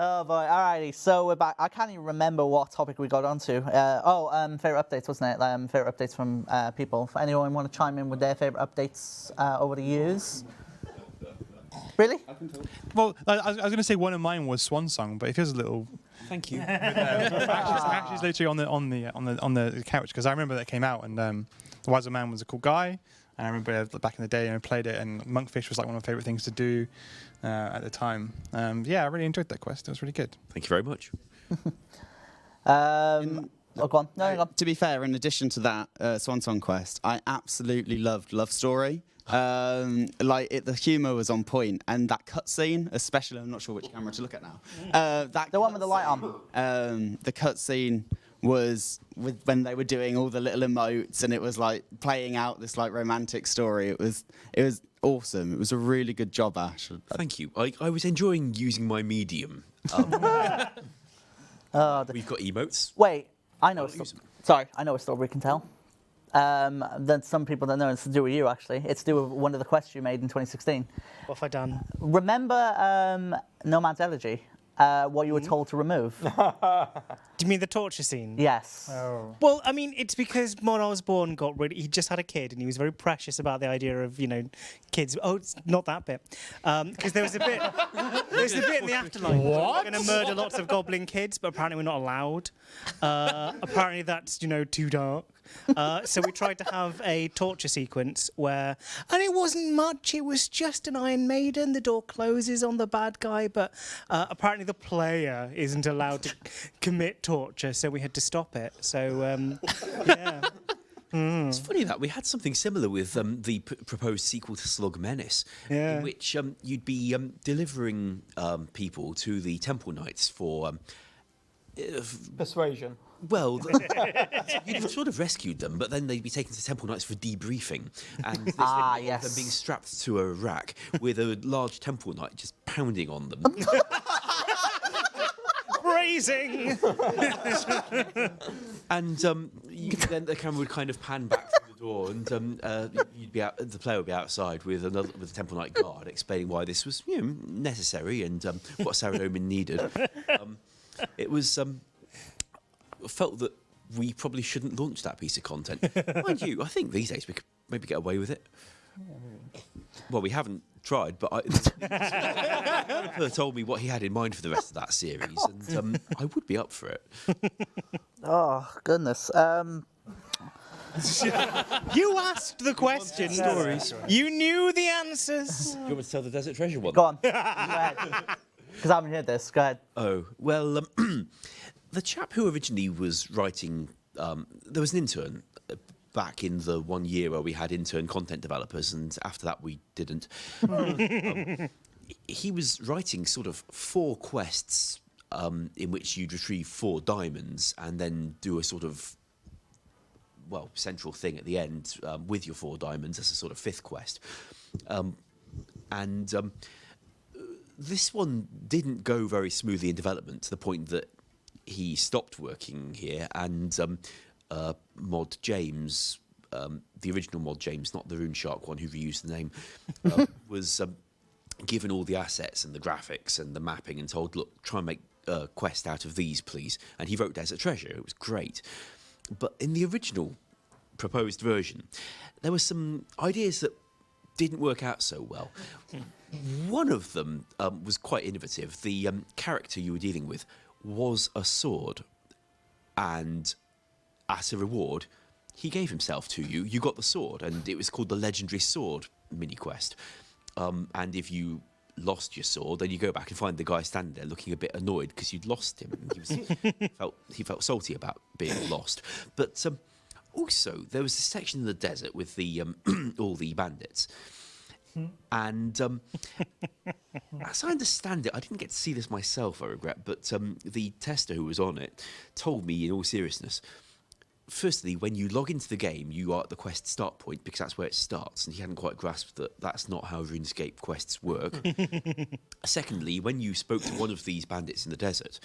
Oh boy, alrighty. So we're back. I can't even remember what topic we got onto. Favorite updates, wasn't it? Favorite updates from people. If anyone want to chime in with their favorite updates over the years? Really? Well, I was going to say one of mine was Swan Song, but it feels a little. Thank you. Actually, it's literally on the couch because I remember that came out and the Wiser Man was a cool guy. And I remember back in the day, I played it, and Monkfish was like one of my favourite things to do at the time. Yeah, I really enjoyed that quest. It was really good. Thank you very much. Go on. No, go on. To be fair, in addition to that Swan Song quest, I absolutely loved Love Story. The humour was on point, and that cutscene, especially, I'm not sure which camera to look at now. The one with the light on. The cutscene was when they were doing all the little emotes, and it was like playing out this like romantic story. It was awesome. It was a really good job, Ash. Thank you. I was enjoying using my medium. We've got emotes. Wait, I know. I know a story we can tell. Then some people don't know it's to do with you. Actually, it's to do with one of the quests you made in 2016. What have I done? Remember Nomad's Elegy? What you were told to remove? Do you mean the torture scene? Yes. Oh. Well, I mean, it's because Mon Osborne he just had a kid, and he was very precious about the idea of, kids. Oh, it's not that bit. Because there was a bit in the afterlife. What? We're going to murder lots of goblin kids, but apparently we're not allowed. Apparently that's, too dark. So we tried to have a torture sequence and it wasn't much, it was just an Iron Maiden, the door closes on the bad guy, but apparently the player isn't allowed to commit torture, so we had to stop it. So, yeah. It's funny that we had something similar with the proposed sequel to Slug Menace, in which you'd be delivering people to the Temple Knights for... persuasion. Well, you'd have sort of rescued them, but then they'd be taken to Temple Knights for debriefing. And this them being strapped to a rack with a large Temple Knight just pounding on them. Phrasing! And then the camera would kind of pan back through the door, and the player would be outside with a Temple Knight guard explaining why this was necessary and what Saradomin needed. It was... felt that we probably shouldn't launch that piece of content. Mind you, I think these days we could maybe get away with it. Well, we haven't tried, but Developer told me what he had in mind for the rest of that series, and I would be up for it. Oh, goodness. You asked the question. Stories. You knew the answers. Do you want me to tell the Desert Treasure one? Go on. Go ahead. Because I haven't heard this. Go ahead. Oh, well... the chap who originally was writing, there was an intern back in the 1 year where we had intern content developers, and after that we didn't. He was writing sort of 4 quests in which you'd retrieve 4 diamonds and then do a sort of, central thing at the end with your 4 diamonds as a sort of 5th quest. This one didn't go very smoothly in development to the point that he stopped working here, and Mod James, the original Mod James, not the RuneShark one who reused the name, was given all the assets and the graphics and the mapping and told, look, try and make a quest out of these, please. And he wrote Desert Treasure. It was great. But in the original proposed version, there were some ideas that didn't work out so well. One of them was quite innovative. The character you were dealing with was a sword, and as a reward he gave himself to you. You got the sword, and it was called the Legendary Sword mini quest, and if you lost your sword, then you go back and find the guy standing there looking a bit annoyed because you'd lost him. He felt salty about being lost. But also there was this section in the desert with the all the bandits. And as I understand it, I didn't get to see this myself, I regret, but the tester who was on it told me in all seriousness, firstly, when you log into the game, you are at the quest start point because that's where it starts, and he hadn't quite grasped that that's not how RuneScape quests work. Secondly, when you spoke to one of these bandits in the desert,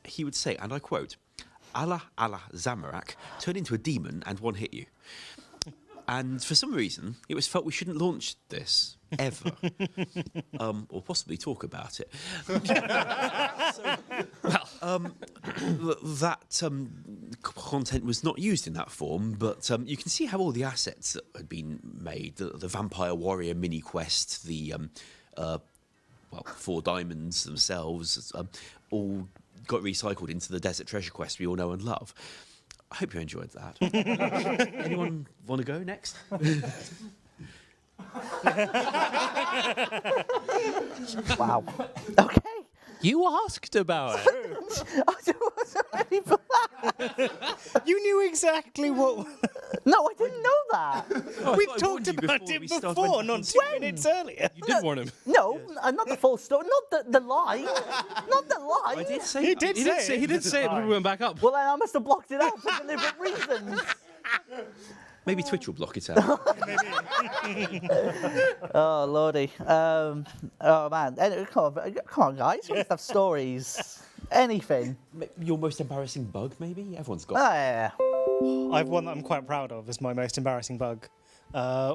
he would say, and I quote, Allah Zamarak, turn into a demon and one hit you. And for some reason, it was felt we shouldn't launch this ever, or possibly talk about it. That content was not used in that form, but you can see how all the assets that had been made, the Vampire Warrior mini quest, the 4 diamonds themselves, all got recycled into the Desert Treasure quest we all know and love. I hope you enjoyed that. Anyone want to go next? Wow. Okay. You asked about it. I wasn't ready for that. You knew exactly what. No, I didn't know that. We've talked about it before, not 2 minutes earlier. You did warn him. No, not the full story. Not the lie. Not the lie. I did say He did say it. He did say it, but we went back up. Well, then I must have blocked it out for deliberate reasons. Maybe Twitch will block it out. Oh, lordy. Oh, man. Come on, guys. You must have stories. Anything. Your most embarrassing bug, maybe? Everyone's got. Yeah. I've one that I'm quite proud of as my most embarrassing bug,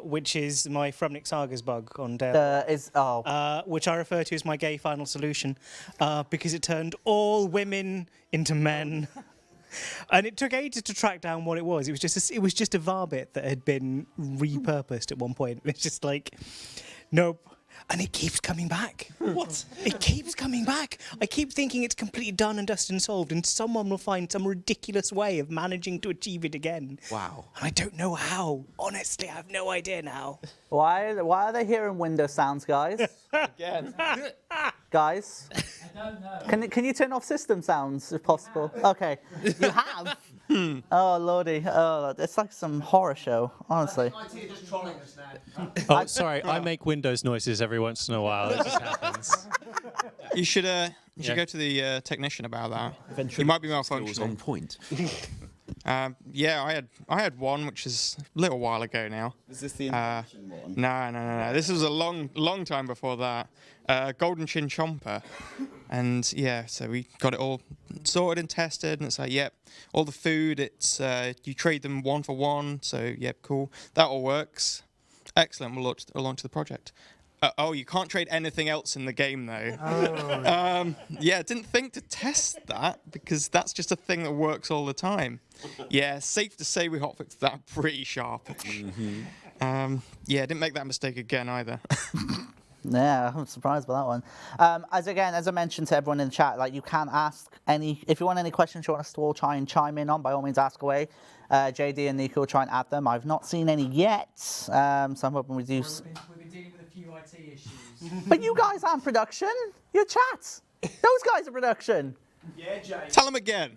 which is my Frumnik Sagas bug on Dale. Which I refer to as my gay final solution, because it turned all women into men. And it took ages to track down what it was. It was just a Varbit that had been repurposed at one point. It's just like, nope. And it keeps coming back. What? It keeps coming back. I keep thinking it's completely done and dusted and solved, and someone will find some ridiculous way of managing to achieve it again. Wow. And I don't know how. Honestly, I have no idea now. Why are they hearing window sounds, guys? Again. Guys? I don't know. Can you turn off system sounds if possible? Okay. You have? Oh, lordy. Oh, it's like some horror show, honestly. Oh, sorry. I make Windows noises every once in a while. It just happens. You should Yeah. go to the technician about that. He might be malfunctioning. On point. Yeah, I had one which is a little while ago now. Is this the infection one? No. This was a long time before that. Golden Chin Chomper. And yeah, so we got it all sorted and tested, and it's like, yep, all the food, it's you trade them 1 for 1, so yep, cool. That all works. Excellent, we'll launch the project. You can't trade anything else in the game though. Oh. Yeah, didn't think to test that because that's just a thing that works all the time. Yeah, safe to say we hotfixed that pretty sharpish. Yeah, didn't make that mistake again either. Yeah, I'm surprised by that one. As I mentioned to everyone in the chat, like you can ask if you want any questions you want us to all try and chime in on, by all means ask away. JD and Nico will try and add them. I've not seen any yet, so I'm hoping we do. We've been dealing with a few IT issues. But you guys aren't production. You're chat. Those guys are production. Yeah, Jay. Tell them again.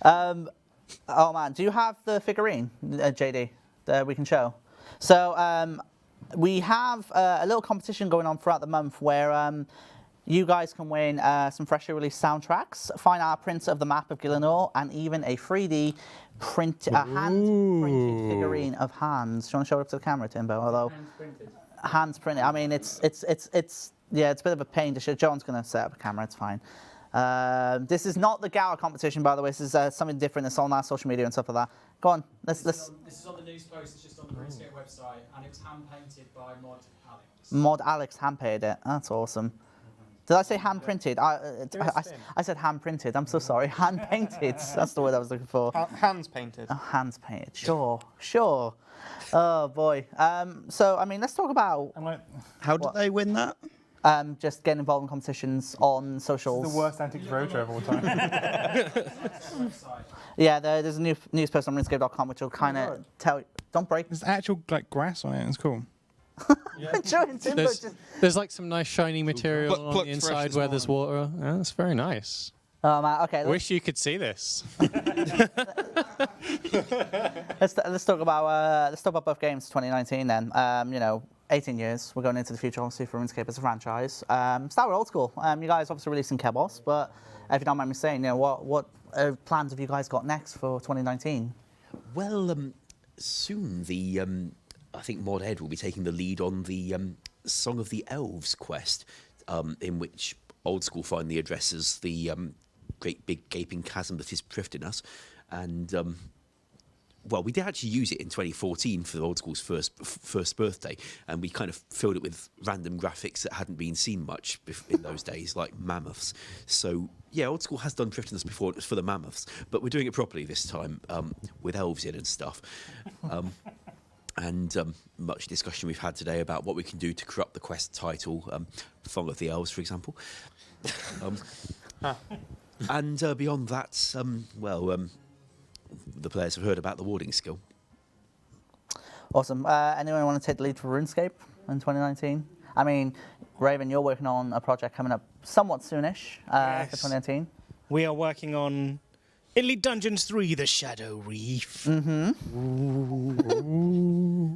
Oh man, do you have the figurine, JD, that we can show? So we have a little competition going on throughout the month where you guys can win some freshly released soundtracks, fine art prints of the map of Gillinor, and even a 3D hand-printed figurine of Hans. Do you want to show it up to the camera, Timbo? Although hands printed. I mean, it's yeah, it's a bit of a pain to show. John's going to set up a camera. It's fine. This is not the Gala competition, by the way. This is something different. It's on our social media and stuff like that. Go on. This is on the news post. It's just on the RuneScape website, and it was hand painted by Mod Alex. Mod Alex hand painted it. That's awesome. Did I say hand printed? I said hand printed. I'm so sorry. Hand painted. That's the word I was looking for. Hands painted. Oh, hands painted. Sure. Oh boy. So I mean, let's talk about How did they win that? just getting involved in competitions on socials. The worst Antiques Roadshow of all time. Yeah, there's a news post on RuneScape.com which will kind of tell you. Don't break. There's actual like grass on it. It's cool. Joe and Timbo just. There's like some nice shiny material on plucked the fresh inside this where there's water. Yeah, that's very nice. Oh man. Okay. I wish you could see this. Let's talk about both games 2019 then. 18 years. We're going into the future, obviously, for RuneScape as a franchise. Start with old school. You guys obviously releasing Kebos, but if you don't mind me saying, what plans have you guys got next for 2019? Well, soon the I think Mod Ed will be taking the lead on the Song of the Elves quest, in which old school finally addresses the great big gaping chasm that is drifting us, and well, we did actually use it in 2014 for the Old School's first birthday, and we kind of filled it with random graphics that hadn't been seen much in those days, like mammoths. So yeah, Old School has done Driftiness before. It was for the mammoths, but we're doing it properly this time with elves in and stuff. And much discussion we've had today about what we can do to corrupt the quest title, Song of the Elves, for example. And beyond that, the players have heard about the warding skill. Awesome. Anyone want to take the lead for RuneScape in 2019? I mean, Raven, you're working on a project coming up somewhat soonish for 2019. We are working on Elite Dungeons 3, The Shadow Reef.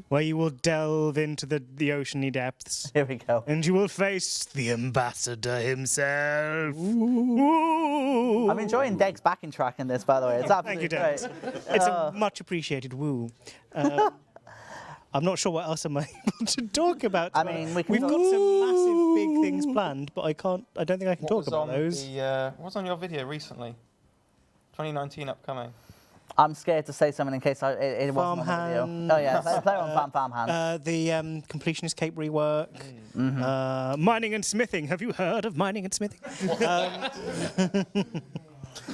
Where you will delve into the oceany depths. Here we go. And you will face the ambassador himself. I'm enjoying Deg's backing track in this, by the way. It's absolutely Thank you, great. It's a much appreciated woo. I'm not sure what else I'm able to talk about. I mean, we've got some massive big things planned, but I don't think I can talk about those. What's on your video recently? 2019 upcoming. I'm scared to say something in case it wasn't on the video. Oh yeah, play on Farmhand. The Completionist Cape rework. Mining and smithing. Have you heard of mining and smithing?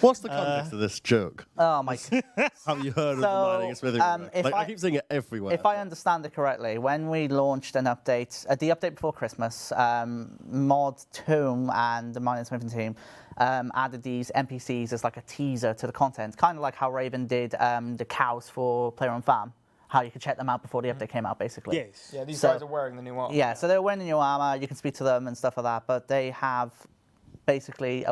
What's the context of this joke? Oh my God. Have you heard of the mining and smithing? I keep seeing it everywhere. If I understand it correctly, when we launched an update, the update before Christmas, Mod Tomb and the mining and smithing team added these NPCs as like a teaser to the content, kind of like how Raven did the cows for Player on Farm, how you could check them out before the update came out, basically. Yes. Yeah, these guys are wearing the new armor. Yeah, so they're wearing the new armor, you can speak to them and stuff like that, but they have basically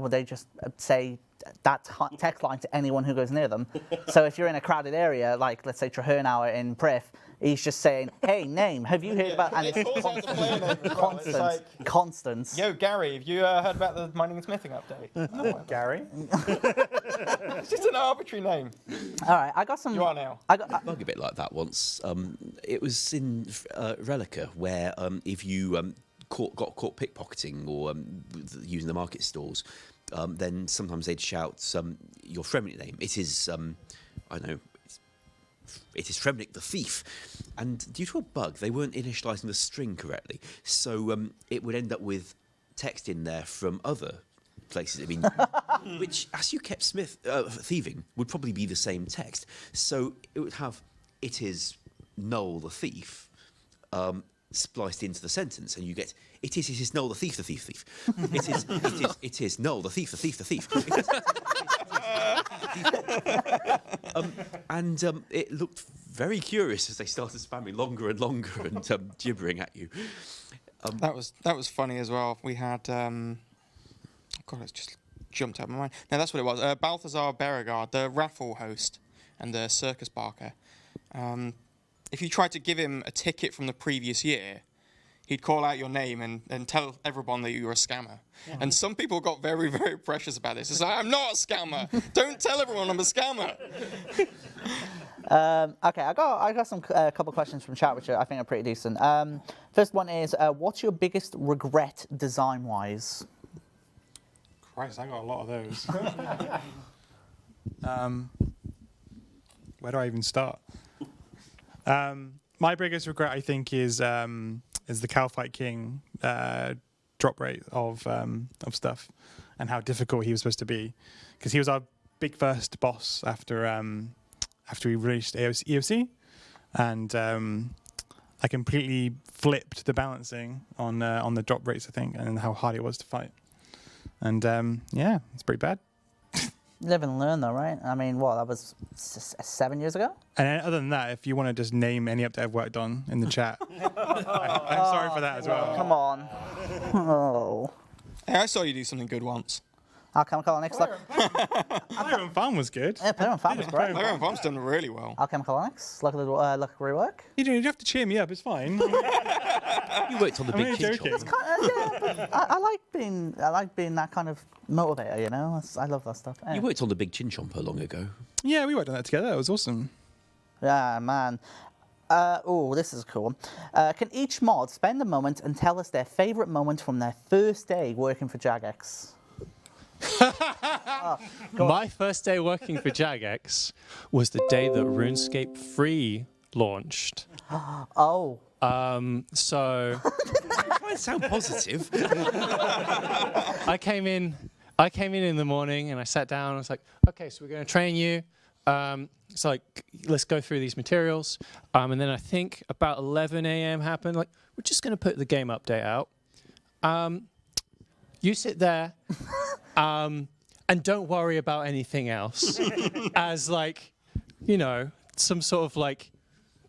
they just say that text line to anyone who goes near them. So if you're in a crowded area, like let's say Trahernauer in Prif, he's just saying, "Hey, name, have you heard about?" And it's constant. Yo, Gary, have you heard about the mining and smithing update? No, Gary. It's just an arbitrary name. All right, I got some. You are now. I got a bit like that once. It was in Relica, where if you got caught pickpocketing or using the market stalls, then sometimes they'd shout your Fremnik name. It is, I don't know, it is Fremnik the thief. And due to a bug, they weren't initialising the string correctly. So it would end up with text in there from other places. I mean, which, as you kept thieving, would probably be the same text. So it would have, it is Noel the thief, spliced into the sentence, and you get it is Noel the thief, the thief. It is Noel the thief, the thief, the thief. It looked very curious as they started spamming longer and longer and gibbering at you. That was funny as well. We had God, it's just jumped out of my mind. No, that's what it was. Balthazar Beauregard, the raffle host and the circus barker. If you tried to give him a ticket from the previous year, he'd call out your name and tell everyone that you were a scammer. Yeah. And some people got very, very precious about this. It's like, I'm not a scammer. Don't tell everyone I'm a scammer. Okay, I got some couple questions from chat, which I think are pretty decent. First one is, what's your biggest regret design-wise? Christ, I got a lot of those. Where do I even start? My biggest regret, I think, is the Calfight King drop rate of stuff and how difficult he was supposed to be, because he was our big first boss after we released EOC, and I completely flipped the balancing on the drop rates, I think, and how hard it was to fight, and yeah, it's pretty bad. Live and learn, though, right? I mean, that was 7 years ago? And other than that, if you want to just name any update I've worked on in the chat, I'm sorry for that as well. Come on. Oh. Hey, I saw you do something good once. Alchemical Onyx. Player on Farm was good. Yeah, Player on Farm was great. Player on Farm's done really well. Alchemical Onyx. Luck rework. You have to cheer me up. It's fine. You worked on the big joking. Yeah, but I like being that kind of motivator. You know, I love that stuff. Anyway. You worked on the big chin chomper long ago. Yeah, we worked on that together. That was awesome. Yeah, man. Oh, this is cool. Can each mod spend a moment and tell us their favourite moment from their first day working for Jagex? My first day working for Jagex was the day that RuneScape Free launched. Oh. So Try and sound positive. I came in the morning and I sat down. I was like, okay, so we're going to train you. It's like, let's go through these materials. And then I think about 11 a.m. happened. Like, we're just going to put the game update out. You sit there and don't worry about anything else. As like, you know, some sort of like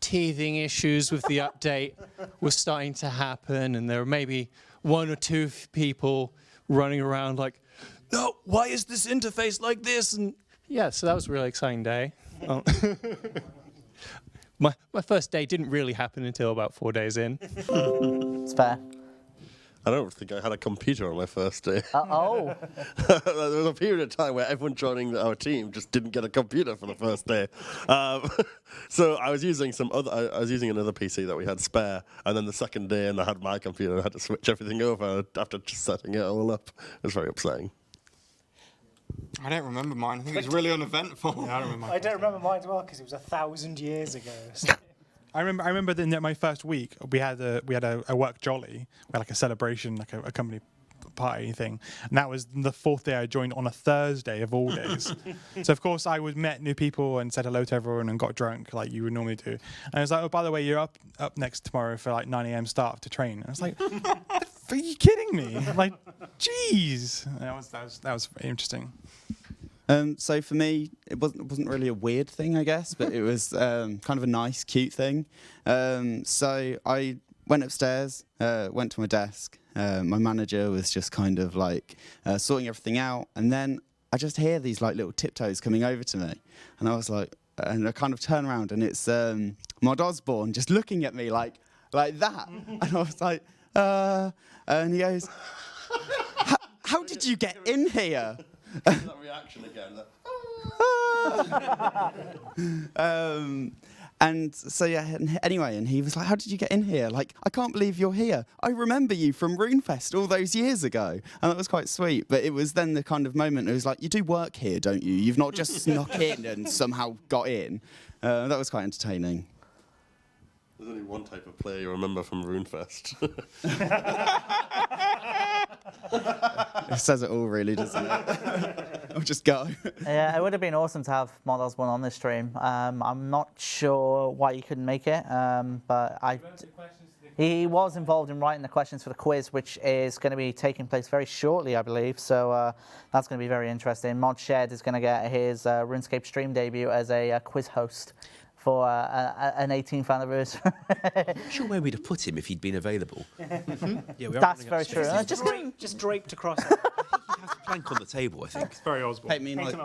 teething issues with the update were starting to happen. And there were maybe one or two people running around like, no, why is this interface like this? And yeah, so that was a really exciting day. My first day didn't really happen until about 4 days in. It's fair. I don't think I had a computer on my first day. Oh. There was a period of time where everyone joining our team just didn't get a computer for the first day. So I was using another PC that we had spare, and then the second day, and I had my computer, and I had to switch everything over after just setting it all up. It was very upsetting. I don't remember mine. I think it was really uneventful. Yeah, I don't remember. I don't remember mine as well because it was 1,000 years ago. So. I remember in my first week we had a work jolly. We had like a celebration, like a company party thing, and that was the fourth day I joined on a Thursday of all days. So of course I met new people and said hello to everyone and got drunk like you would normally do. And I was like, oh, by the way, you're up next tomorrow for like 9 a.m. start to train. And I was like, are you kidding me? I'm like, jeez. That was very interesting. So for me, it wasn't really a weird thing, I guess, but it was kind of a nice, cute thing. So I went upstairs, went to my desk. My manager was just kind of like sorting everything out, and then I just hear these like little tiptoes coming over to me, and I was like, and I kind of turn around, and it's Mod Osborne just looking at me like that, and I was like, and he goes, how did you get in here? That reaction again. And so yeah, anyway, and he was like, how did you get in here? Like, I can't believe you're here. I remember you from RuneFest all those years ago. And that was quite sweet. But it was then the kind of moment, it was like, you do work here, don't you? You've not just snuck in and somehow got in. That was quite entertaining. There's only one type of player you remember from RuneFest. It says it all, really, doesn't it? I'll just go. Yeah, it would have been awesome to have Mod Osborne on this stream. I'm not sure why he couldn't make it, but he was involved in writing the questions for the quiz, which is going to be taking place very shortly, I believe. So that's going to be very interesting. Mod Shed is going to get his RuneScape stream debut as a quiz host for an 18th anniversary. I'm not sure where we'd have put him if he'd been available. Yeah, That's very true. Just draped across it. He'd have to plank on the table, I think. It's very Osborne. Paint me like,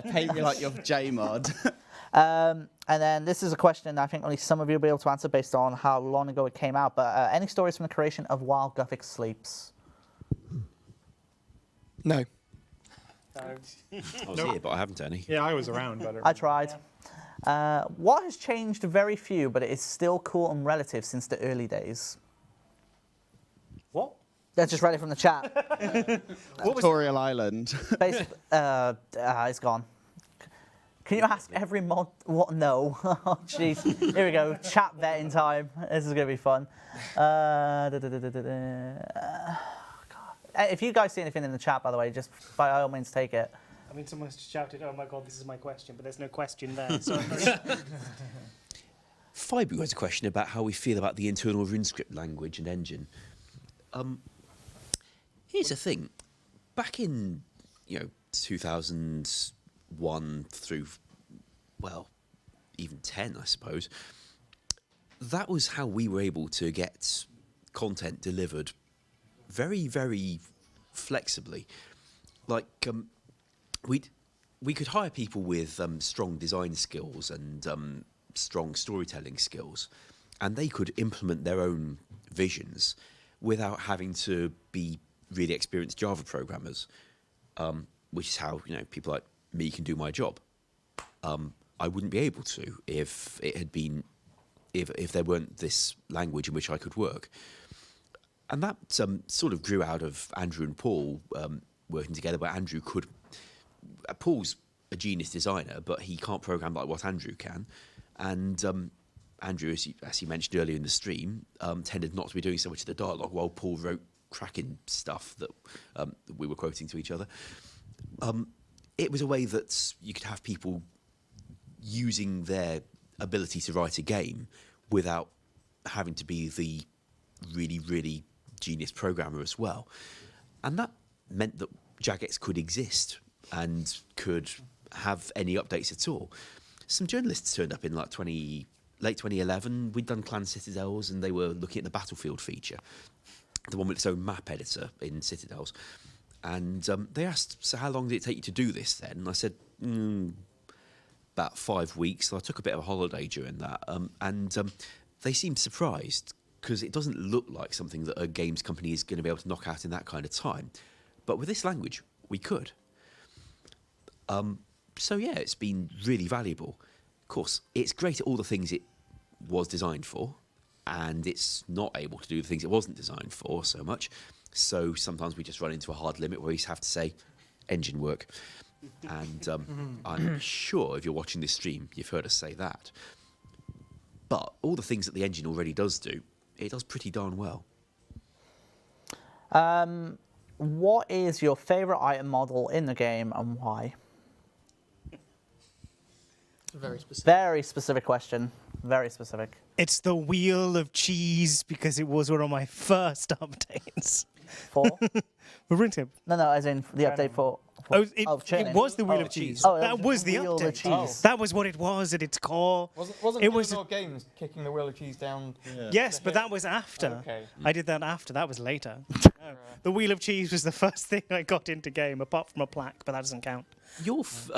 paint me like your JMod. And then this is a question I think only some of you will be able to answer based on how long ago it came out. But any stories from the creation of While Gothic Sleeps? No. I was here, but I haven't any. Yeah, I was around, but I tried. What has changed very few, but it is still cool and relative since the early days? What? That's just read it from the chat. Tutorial Island. Basically, it's gone. Can you ask every mod what? No. Oh, jeez. Here we go. Chat vetting time. This is going to be fun. If you guys see anything in the chat, by the way, just by all means take it. I mean, someone's shouted, oh my God, this is my question, but there's no question there. So Fibu has a question about how we feel about the internal RuneScript language and engine. Here's the thing. Back in, 2001 through, well, even 10, I suppose, that was how we were able to get content delivered very, very flexibly. Like, we could hire people with strong design skills and strong storytelling skills, and they could implement their own visions without having to be really experienced Java programmers, which is how people like me can do my job. I wouldn't be able to if it had been if there weren't this language in which I could work. And that sort of grew out of Andrew and Paul working together where Andrew could. Paul's a genius designer, but he can't program like what Andrew can, and Andrew, as he mentioned earlier in the stream, tended not to be doing so much of the dialogue while Paul wrote cracking stuff that we were quoting to each other. It was a way that you could have people using their ability to write a game without having to be the really, really genius programmer as well. And that meant that Jagex could exist and could have any updates at all. Some journalists turned up in like late 2011. We'd done Clan Citadels, and they were looking at the Battlefield feature, the one with its own map editor in Citadels. And they asked, so how long did it take you to do this then? And I said, about 5 weeks. So I took a bit of a holiday during that. They seemed surprised, because it doesn't look like something that a games company is going to be able to knock out in that kind of time. But with this language, we could. So yeah, it's been really valuable. Of course, it's great at all the things it was designed for, and it's not able to do the things it wasn't designed for so much. So sometimes we just run into a hard limit where we have to say, engine work. And I'm sure if you're watching this stream, you've heard us say that. But all the things that the engine already does do, it does pretty darn well. What is your favourite item model in the game and why? Very specific. Very specific question. Very specific. It's the Wheel of Cheese because it was one of my first updates. For? For RuneScape. No, as in the update for It training. was the Wheel of Cheese. Oh, that was the Wheel of update. Cheese. That was what it was at its core. Wasn't It was- Eleanor Games kicking the Wheel of Cheese down? Yes, but that was after. Okay. I did that after. That was later. No. The Wheel of Cheese was the first thing I got into game, apart from a plaque, but that doesn't count. Your first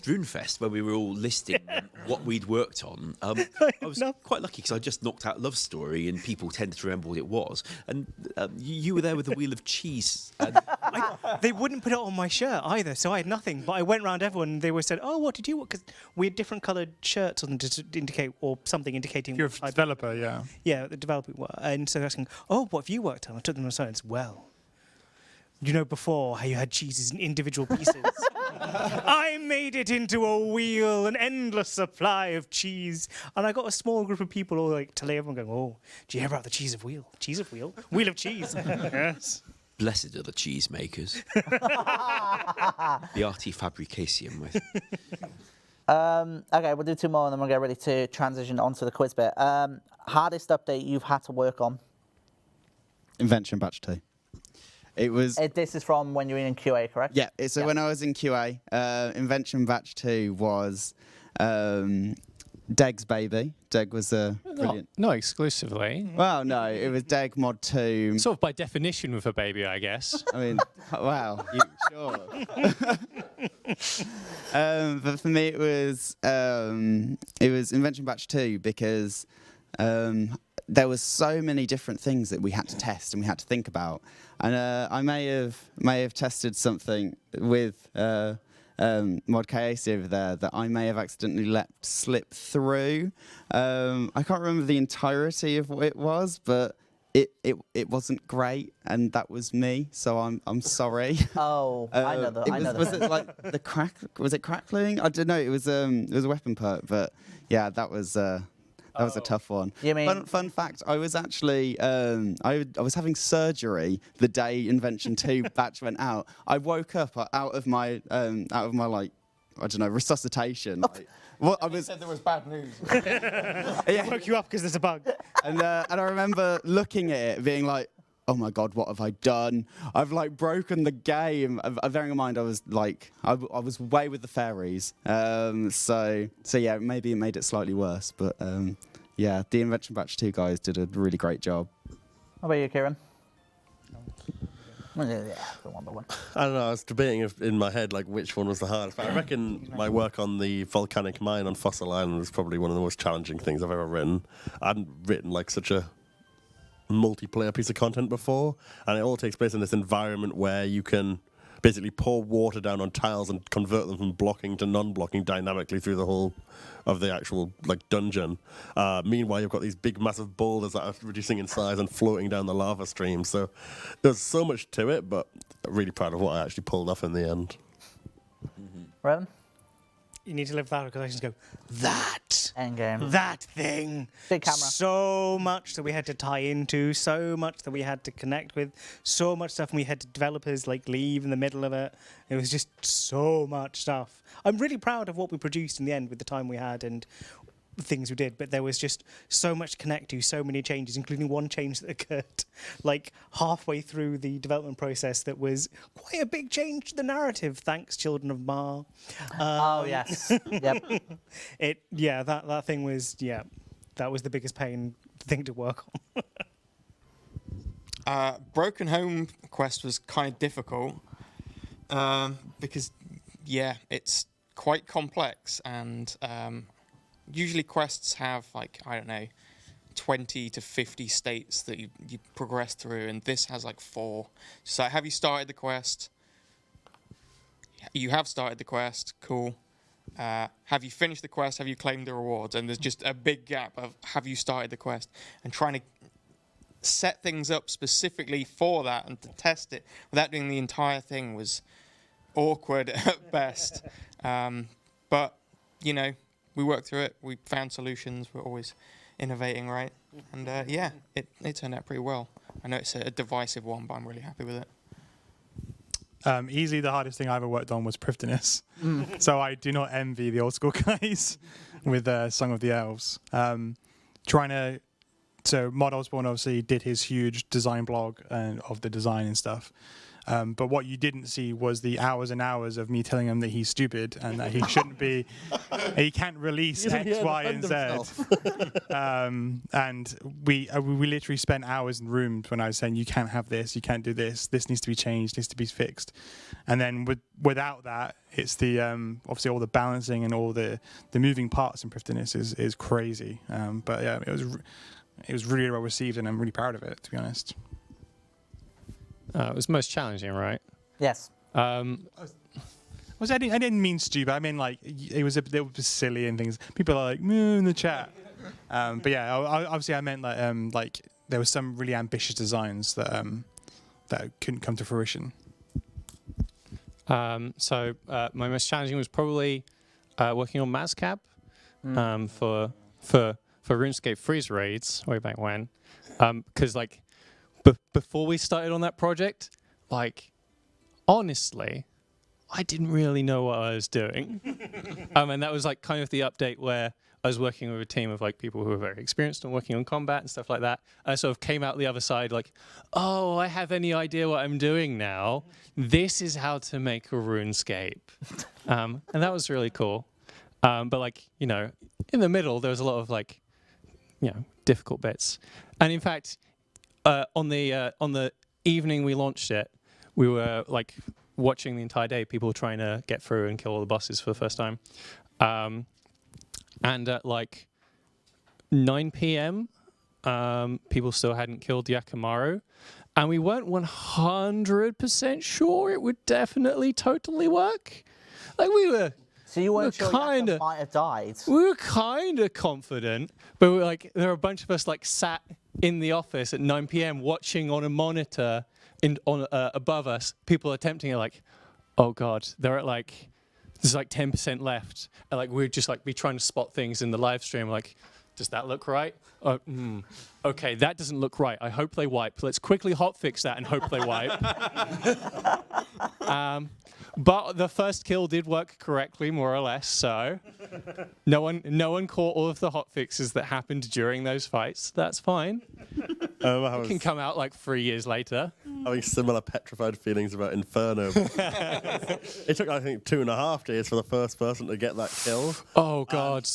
RuneFest, where we were all listing what we'd worked on, I was quite lucky because I just knocked out Love Story, and people tended to remember what it was. And you were there with the Wheel of Cheese. And They wouldn't put it on my shirt either, so I had nothing. But I went round everyone, and they were said, "Oh, what did you?" Because we had different coloured shirts on to indicate, or something indicating. If you're what a type- developer, yeah. Yeah, the developer were, and so they're asking, "Oh, what have you worked on?" I took them aside and said, "Well, you know before how you had cheeses in individual pieces." I made it into a wheel, an endless supply of cheese. And I got a small group of people all like telling everyone going, "Oh, do you hear about the cheese of wheel? Cheese of wheel? Wheel of cheese." Yes. blessed are the cheese makers. The arti fabricatium. Okay, we'll do two more and then we'll get ready to transition onto the quiz bit. Hardest update you've had to work on? Invention Batch 2. It was... This is from when you were in QA, correct? Yeah, so when I was in QA, Invention Batch 2 was Deg's baby. Deg was a brilliant... Not exclusively. Well, no, it was Deg Mod 2. Sort of by definition with a baby, I guess. I mean, wow, sure. But for me, it was Invention Batch 2 because there was so many different things that we had to test and we had to think about. And I may have tested something with Mod KAC over there that I may have accidentally let slip through. I can't remember the entirety of what it was, but it wasn't great, and that was me. So I'm sorry. Oh, I know that. Was it like the crack? Was it crackling? I don't know. It was a weapon perk, but yeah, that was a tough one. You mean- Fun fact, I was actually I was having surgery the day Invention 2 batch went out. I woke up out of my like, I don't know, resuscitation. Like, what I was said there was bad news. yeah, Woke you up because there's a bug. and I remember looking at it being like, oh my God, what have I done? I've like broken the game. Bearing in mind, I was like, I was way with the fairies. So yeah, maybe it made it slightly worse. But yeah, the Invention Batch 2 guys did a really great job. How about you, Kieran? Well, yeah, the one. I don't know, I was debating in my head like which one was the hardest, but I reckon my work on the volcanic mine on Fossil Island was probably one of the most challenging things I've ever written. I hadn't written like such a multiplayer piece of content before, and it all takes place in this environment where you can basically pour water down on tiles and convert them from blocking to non-blocking dynamically through the whole of the actual dungeon. Meanwhile, you've got these big, massive boulders that are reducing in size and floating down the lava stream. So there's so much to it, but I'm really proud of what I actually pulled off in the end. Revan? You need to live that because I just go, that Endgame. That thing. Big camera. So much that we had to tie into, so much that we had to connect with, so much stuff, and we had developers leave in the middle of it. It was just so much stuff. I'm really proud of what we produced in the end with the time we had and the things we did, but there was just so much to connect to, so many changes, including one change that occurred halfway through the development process that was quite a big change to the narrative. Thanks, Children of Ma. Oh yes. Yep. That thing was that was the biggest pain thing to work on. Broken Home quest was kind of difficult because it's quite complex and. Usually quests have 20 to 50 states that you progress through, and this has 4. So have you started the quest? You have started the quest, cool. Have you finished the quest? Have you claimed the rewards? And there's just a big gap of have you started the quest? And trying to set things up specifically for that and to test it without doing the entire thing was awkward at best. But, we worked through it. We found solutions. We're always innovating, right? And it turned out pretty well. I know it's a divisive one, but I'm really happy with it. Easily the hardest thing I ever worked on was Prifddinas. So I do not envy the old school guys with Song of the Elves. So Mod Osborne obviously did his huge design blog of the design and stuff. But what you didn't see was the hours and hours of me telling him that he's stupid and that he shouldn't be, he can't release X, Y, and Z. And we literally spent hours in rooms when I was saying, you can't have this, you can't do this, this needs to be changed, needs to be fixed. And then without that, it's the obviously all the balancing and all the moving parts in Prifddinas is crazy. But yeah, it was really well received, and I'm really proud of it, to be honest. It was most challenging, right? Yes. I didn't mean stupid. I mean it was a bit silly and things. People are like in the chat. But yeah, obviously I meant there were some really ambitious designs that couldn't come to fruition. So my most challenging was probably working on Mazcab for RuneScape freeze raids way back when, because before we started on that project, honestly, I didn't really know what I was doing. And that was kind of the update where I was working with a team of people who were very experienced and working on combat and stuff like that. I sort of came out the other side oh, I have any idea what I'm doing now. This is how to make a RuneScape. And that was really cool. But in the middle, there was a lot of difficult bits. And in fact, on the evening we launched it, we were watching the entire day, people trying to get through and kill all the bosses for the first time. And at 9 p.m., people still hadn't killed Yakimaru. And we weren't 100% sure it would definitely totally work. We were... So you weren't sure Yaka might have died? We were kind of confident, but we were there were a bunch of us sat in the office at 9 p.m. watching on a monitor above us, people attempting it oh God, they're at there's 10% left. And we'd just be trying to spot things in the live stream does that look right? Okay, that doesn't look right. I hope they wipe. Let's quickly hotfix that and hope they wipe. But the first kill did work correctly, more or less. So no one caught all of the hotfixes that happened during those fights. That's fine. It can come out 3 years later. Having similar petrified feelings about Inferno. It took, I think, 2.5 days for the first person to get that kill. Oh God!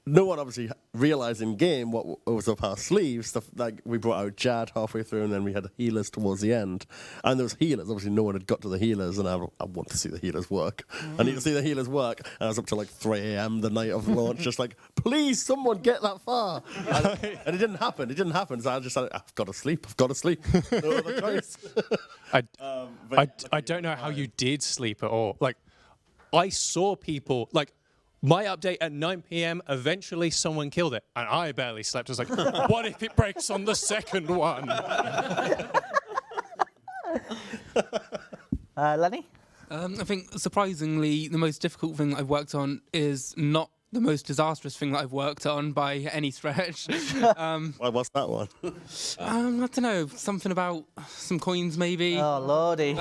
no one obviously realised in game what was up our sleeves. Stuff like we brought out Jad halfway through, and then we had healers towards the end. And there was healers. Obviously, no one had got to the healers, and I want to see the healers work. I need to see the healers work. And I was up till like 3 a.m. the night of launch, just like, please, someone get that far. And it didn't happen. It didn't happen. So I just said, I've got to sleep. I've got to sleep. No other choice. I don't know how you did sleep at all. Like, I saw people like. My update at 9 p.m. Eventually, someone killed it, and I barely slept. I was like, "What if it breaks on the second one?" Lenny? I think surprisingly, the most difficult thing I've worked on is not the most disastrous thing that I've worked on by any stretch. What's that one? I don't know, something about some coins maybe. Oh, lordy.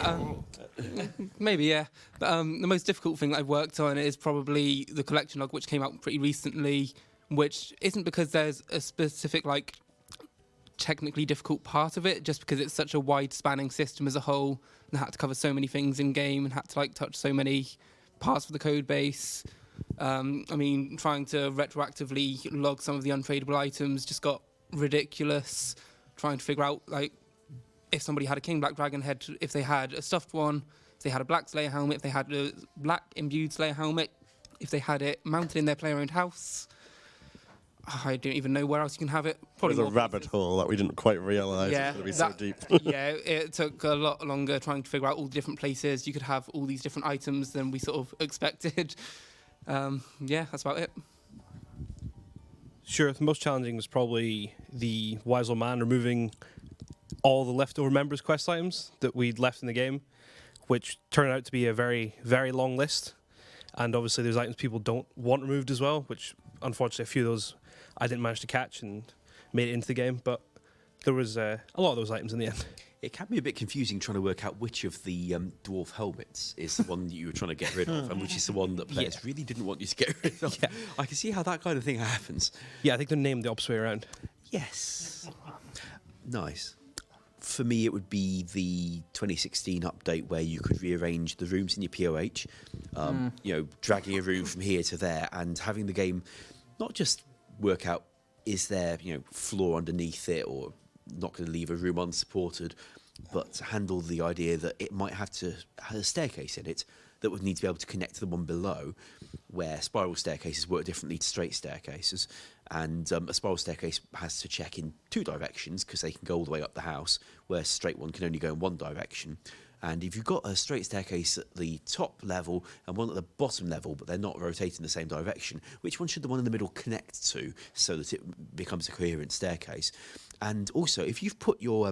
Maybe, yeah. But the most difficult thing that I've worked on is probably the collection log, which came out pretty recently, which isn't because there's a specific, like, technically difficult part of it, just because it's such a wide-spanning system as a whole, and had to cover so many things in game, and had to, like, touch so many parts of the code base. I mean, trying to retroactively log some of the untradeable items just got ridiculous. Trying to figure out, like, if somebody had a King Black Dragon head, if they had a stuffed one, if they had a black Slayer helmet, if they had a black imbued Slayer helmet, if they had it mounted in their player-owned house. I don't even know where else you can have it. Probably There's a rabbit hole that we didn't quite realise was going to be so deep. Yeah, it took a lot longer trying to figure out all the different places you could have all these different items than we sort of expected. Yeah, that's about it. Sure, the most challenging was probably the Wise Old Man removing all the leftover members' quest items that we'd left in the game, which turned out to be a very, very long list. And obviously there's items people don't want removed as well, which unfortunately a few of those I didn't manage to catch and made it into the game, but there was a lot of those items in the end. It can be a bit confusing trying to work out which of the dwarf helmets is the one that you were trying to get rid of and which is the one that players really didn't want you to get rid of. Yeah. I can see how that kind of thing happens. Yeah, I think they're named the opposite way around. Yes. Nice. For me, it would be the 2016 update where you could rearrange the rooms in your POH, you know, dragging a room from here to there and having the game not just work out, is there, you know, floor underneath it or not going to leave a room unsupported, but handle the idea that it might have to have a staircase in it that would need to be able to connect to the one below, where spiral staircases work differently to straight staircases. And a spiral staircase has to check in 2 directions because they can go all the way up the house, where a straight one can only go in 1 direction. And if you've got a straight staircase at the top level and one at the bottom level, but they're not rotating in the same direction, which one should the one in the middle connect to so that it becomes a coherent staircase? And also, if you've put your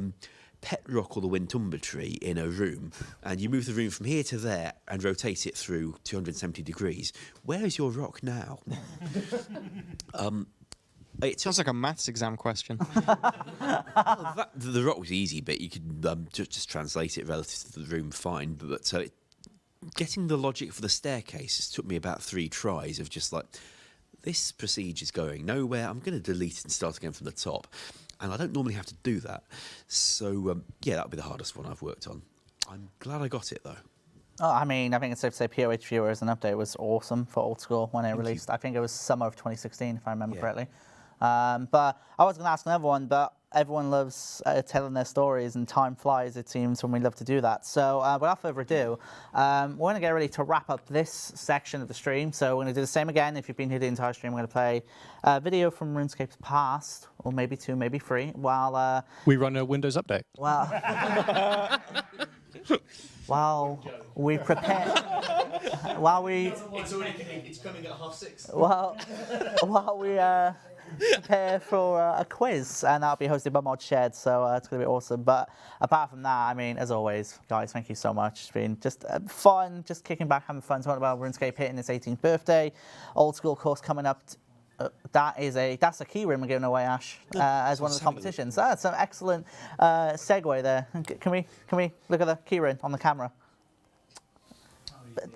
pet rock or the Wintumber tree in a room and you move the room from here to there and rotate it through 270 degrees, where is your rock now? It sounds like a maths exam question. The rock was easy, but you could just translate it relative to the room fine. But getting the logic for the staircases took me about 3 tries of just like, this procedure's going nowhere. I'm going to delete it and start again from the top. And I don't normally have to do that. So, yeah, that would be the hardest one I've worked on. I'm glad I got it, though. Oh, I mean, I think it's safe to say POH Viewer as an update was awesome for Old School when it released. I think it was summer of 2016, if I remember correctly. But I was going to ask another one, but everyone loves telling their stories, and time flies, it seems, when we love to do that. So without further ado, we're going to get ready to wrap up this section of the stream. So we're going to do the same again. If you've been here the entire stream, we're going to play a video from RuneScape's past, or maybe 2, maybe 3, while... we run a Windows update. Well... while we prepare... while we... It's coming at 6:30. While we... prepare for a quiz, and that'll be hosted by Mod Shed, so it's going to be awesome. But apart from that, I mean, as always, guys, thank you so much. It's been just fun, just kicking back, having fun, talking about RuneScape hitting its 18th birthday. Old School course coming up. That's a key ring we're giving away, Ash, as one of the competitions. That's an excellent segue there. Can we look at the key ring on the camera?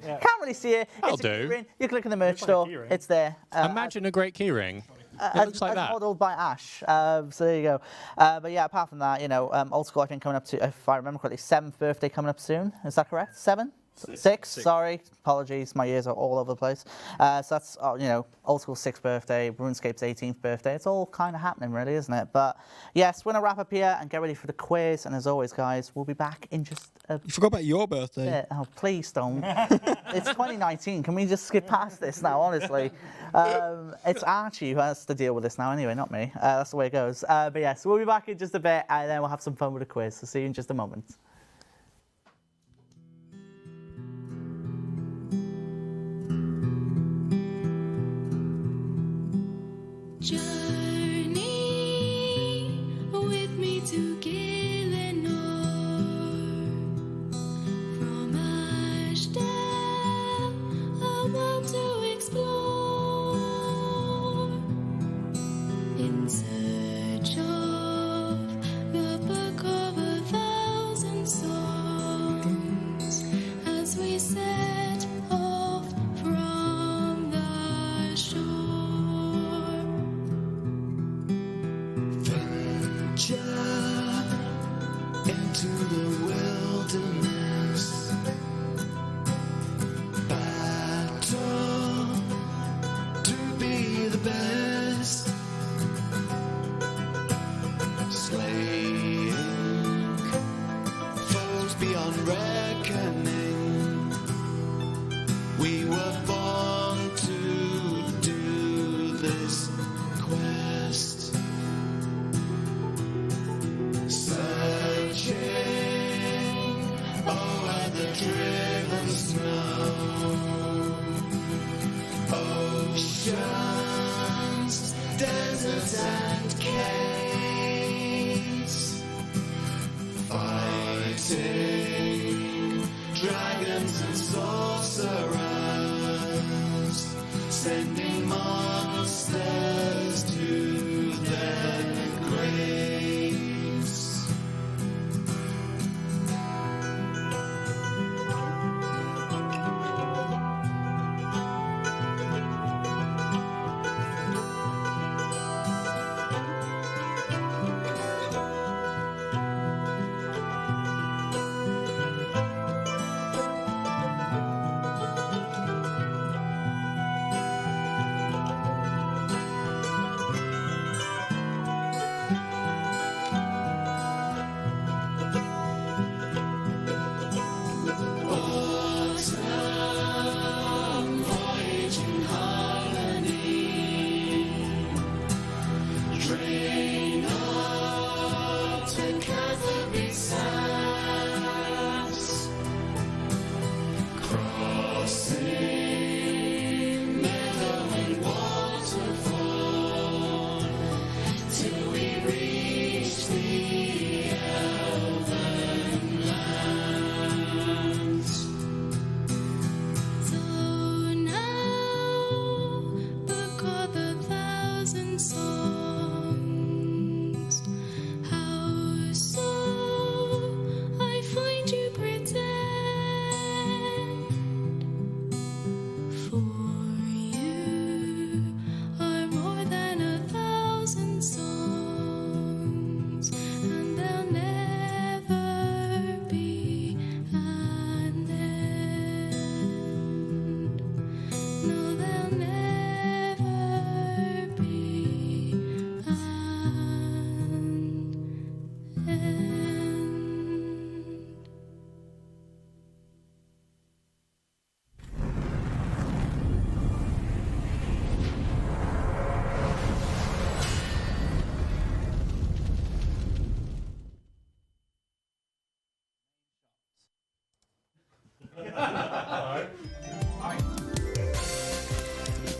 Can't really see it. I'll do. You click in the merch store. It's there. Imagine a great keyring. It looks like that. Modelled by Ash. So there you go. But yeah, apart from that, you know, Old School, I think, coming up to, if I remember correctly, 7th birthday coming up soon. Is that correct? 7? 6, sorry. Apologies, my ears are all over the place. So that's, old school 6th birthday, RuneScape's 18th birthday. It's all kind of happening, really, isn't it? But yes, we're going to wrap up here and get ready for the quiz. And as always, guys, we'll be back in just a You forgot about your birthday. bit. Oh, please don't. It's 2019. Can we just skip past this now, honestly? It's Archie who has to deal with this now anyway, not me. That's the way it goes. But yes, we'll be back in just a bit, and then we'll have some fun with the quiz. So see you in just a moment. Journey with me to Gillinor, from Ashdale, a world to explore, in search of the book of 1,000 songs, as we set off from the shore. Into the wilderness, battle to be the best, slaying foes beyond reckoning. We were born to do this quest. Searching over the driven snow, oceans, deserts and caves, fighting dragons and sorcerers, sending monsters to their graves.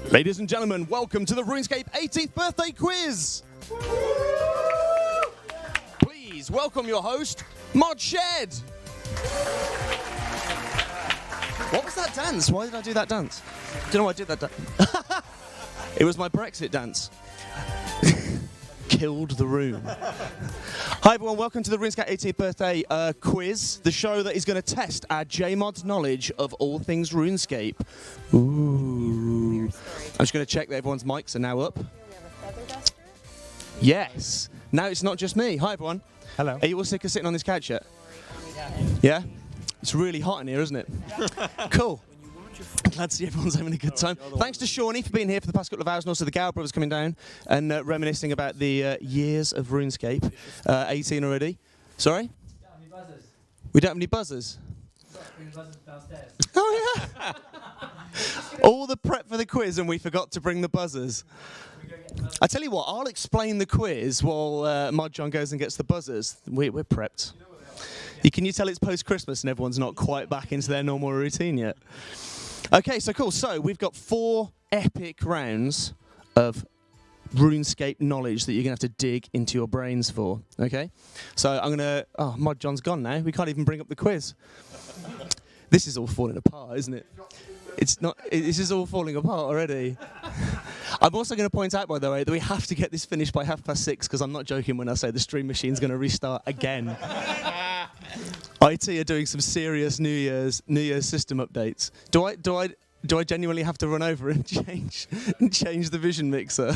Ladies and gentlemen, welcome to the RuneScape 18th birthday quiz. Please welcome your host, Mod Shed. What was that dance? Why did I do that dance? Do you know why I did that dance? It was my Brexit dance. Killed the room. Hi everyone, welcome to the RuneScape 18th birthday quiz, the show that is going to test our JMod's knowledge of all things RuneScape. Ooh. I'm just going to check that everyone's mics are now up. Yes. Now it's not just me. Hi everyone. Hello. Are you all sick of sitting on this couch yet? Yeah? It's really hot in here, isn't it? Cool. Glad to see everyone's having a good time. Thanks to Shawnee for being here for the past couple of hours, and also the Gow brothers coming down and reminiscing about the years of RuneScape. 18 already. Sorry? We don't have any buzzers. Oh yeah! All the prep for the quiz and we forgot to bring the buzzers. I tell you what, I'll explain the quiz while Mod John goes and gets the buzzers. We're prepped. Can you tell it's post-Christmas and everyone's not quite back into their normal routine yet? Okay, so cool. So we've got 4 epic rounds of RuneScape knowledge that you're going to have to dig into your brains for. Okay? So I'm going to... Oh, Mod John's gone now. We can't even bring up the quiz. This is all falling apart, isn't it? It's not... This is all falling apart already. I'm also going to point out, by the way, that we have to get this finished by 6:30, because I'm not joking when I say the stream machine's going to restart again. IT are doing some serious New Year's system updates. Do I genuinely have to run over and change the vision mixer?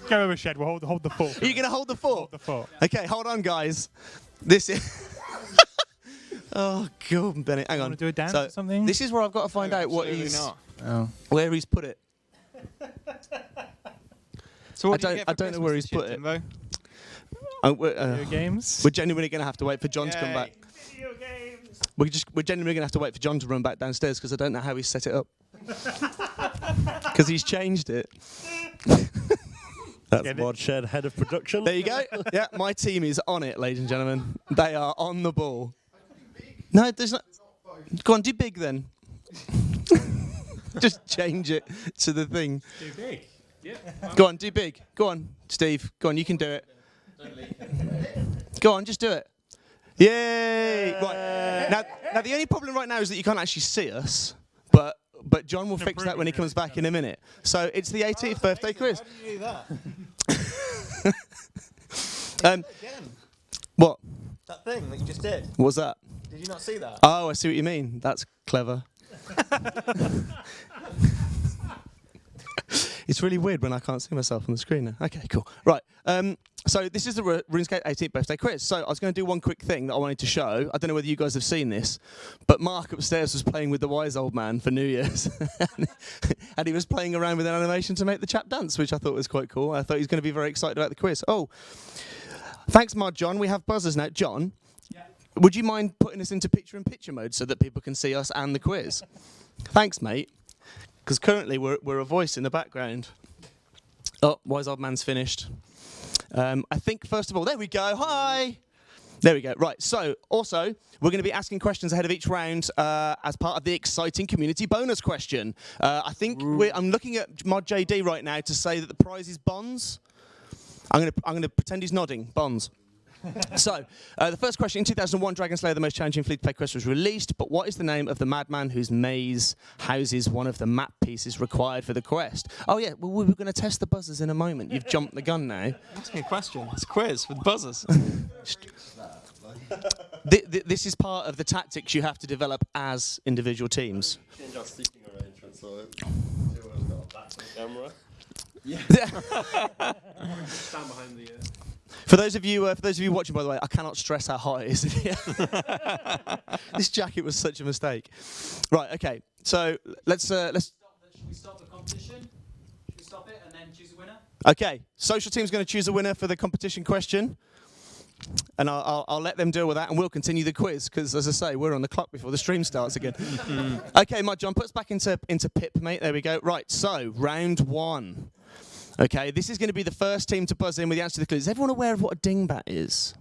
Go over, Shed. We'll hold the fort. Are you going to hold the fort? Hold the fort. Okay, hold on, guys. This is... Oh, God, Bennett, hang on. Want to do a dance or something? This is where I've got to find out what where he's put it. So what I don't know where he's put it. Video games? We're genuinely going to have to wait for John to come back. Video games. We're genuinely going to have to wait for John to run back downstairs because I don't know how he's set it up. Because he's changed it. That's Mod Shed, head of production. There you go. Yeah, my team is on it, ladies and gentlemen. They are on the ball. No, there's not. Go on, do big then. Just change it to the thing. Do big. Yeah. Go on, do big. Go on, Steve. Go on, you can do it. Go on, just do it. Yay! Right. Now the only problem right now is that you can't actually see us, but John will fix that when he comes back in a minute. So it's the 18th birthday quiz. How do you do that? What? That thing that you just did. What's that? Did you not see that? Oh, I see what you mean. That's clever. It's really weird when I can't see myself on the screen now. Okay, cool. Right. So this is the RuneScape 18th birthday quiz. So I was going to do one quick thing that I wanted to show. I don't know whether you guys have seen this, but Mark upstairs was playing with the wise old man for New Year's. And he was playing around with an animation to make the chap dance, which I thought was quite cool. I thought he was going to be very excited about the quiz. Oh, thanks, Mod John. We have buzzers now. John, would you mind putting us into picture-in-picture mode so that people can see us and the quiz? Thanks, mate. Because currently we're a voice in the background. Oh, wise old man's finished. I think, first of all, there we go. Hi! There we go. Right, so also, we're going to be asking questions ahead of each round as part of the exciting community bonus question. I think I'm looking at Mod JD right now to say that the prize is bonds. I'm going to pretend he's nodding. Bonds. So, the first question, in 2001, Dragon Slayer, the most challenging free-to-play quest, was released, but what is the name of the madman whose maze houses one of the map pieces required for the quest? Oh yeah, well, we were going to test the buzzers in a moment. You've jumped the gun now. Ask me a question. It's a quiz with buzzers. This is part of the tactics you have to develop as individual teams. Change our seating arrangement so everyone's got a back to the camera. Yeah. Stand behind the... For those of you watching, by the way, I cannot stress how hot it is in here. This jacket was such a mistake. Right, okay. So let's. Should we stop the competition? Should we stop it and then choose a winner? Okay. Social team's going to choose a winner for the competition question, and I'll let them deal with that, and we'll continue the quiz because, as I say, we're on the clock before the stream starts again. Okay, Mod John, put us back into pip, mate. There we go. Right. So round 1. Okay, this is going to be the first team to buzz in with the answer to the clue. Is everyone aware of what a dingbat is?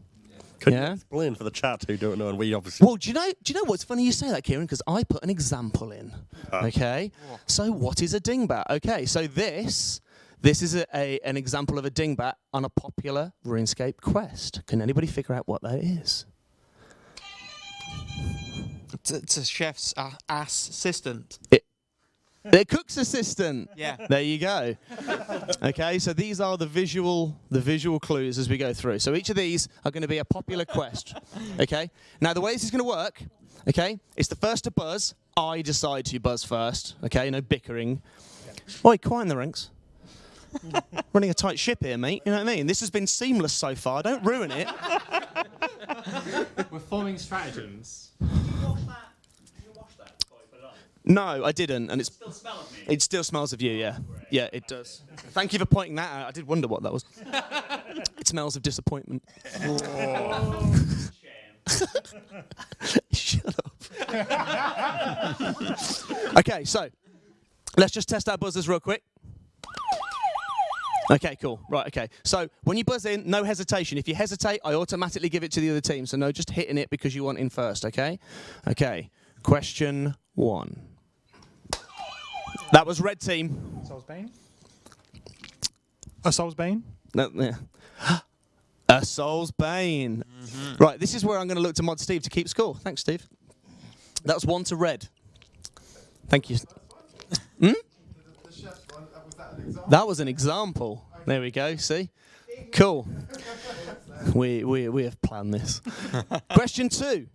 Could you explain for the chat who don't know, and we obviously... Well, do you know what's funny you say that, Kieran? Because I put an example in. Okay, so what is a dingbat? Okay, so this is an example of a dingbat on a popular RuneScape quest. Can anybody figure out what that is? It's a chef's ass assistant. The cook's assistant. Yeah. There you go. Okay, so these are the visual clues as we go through. So each of these are going to be a popular quest. Okay. Now the way this is going to work, okay, it's the first to buzz. I decide to buzz first. Okay, no bickering. Oi, quiet in the ranks. Running a tight ship here, mate. You know what I mean? This has been seamless so far. Don't ruin it. We're forming stratagems. No, I didn't, and It still smells of me. it still smells of you. Yeah, yeah, it does. Thank you for pointing that out. I did wonder what that was. It smells of disappointment. Shut up. Okay, so let's just test our buzzers real quick. Okay, cool. Right, okay. So when you buzz in, no hesitation. If you hesitate, I automatically give it to the other team. So no, just hitting it because you want in first, okay? Okay, question 1. That was red team. Soul's Bane? A Soul's Bane? No, yeah. A Soul's Bane. Right, this is where I'm going to look to Mod Steve to keep score. Thanks, Steve. That's 1 to red. Thank you. That was an example. There we go, see? Cool. We have planned this. Question 2.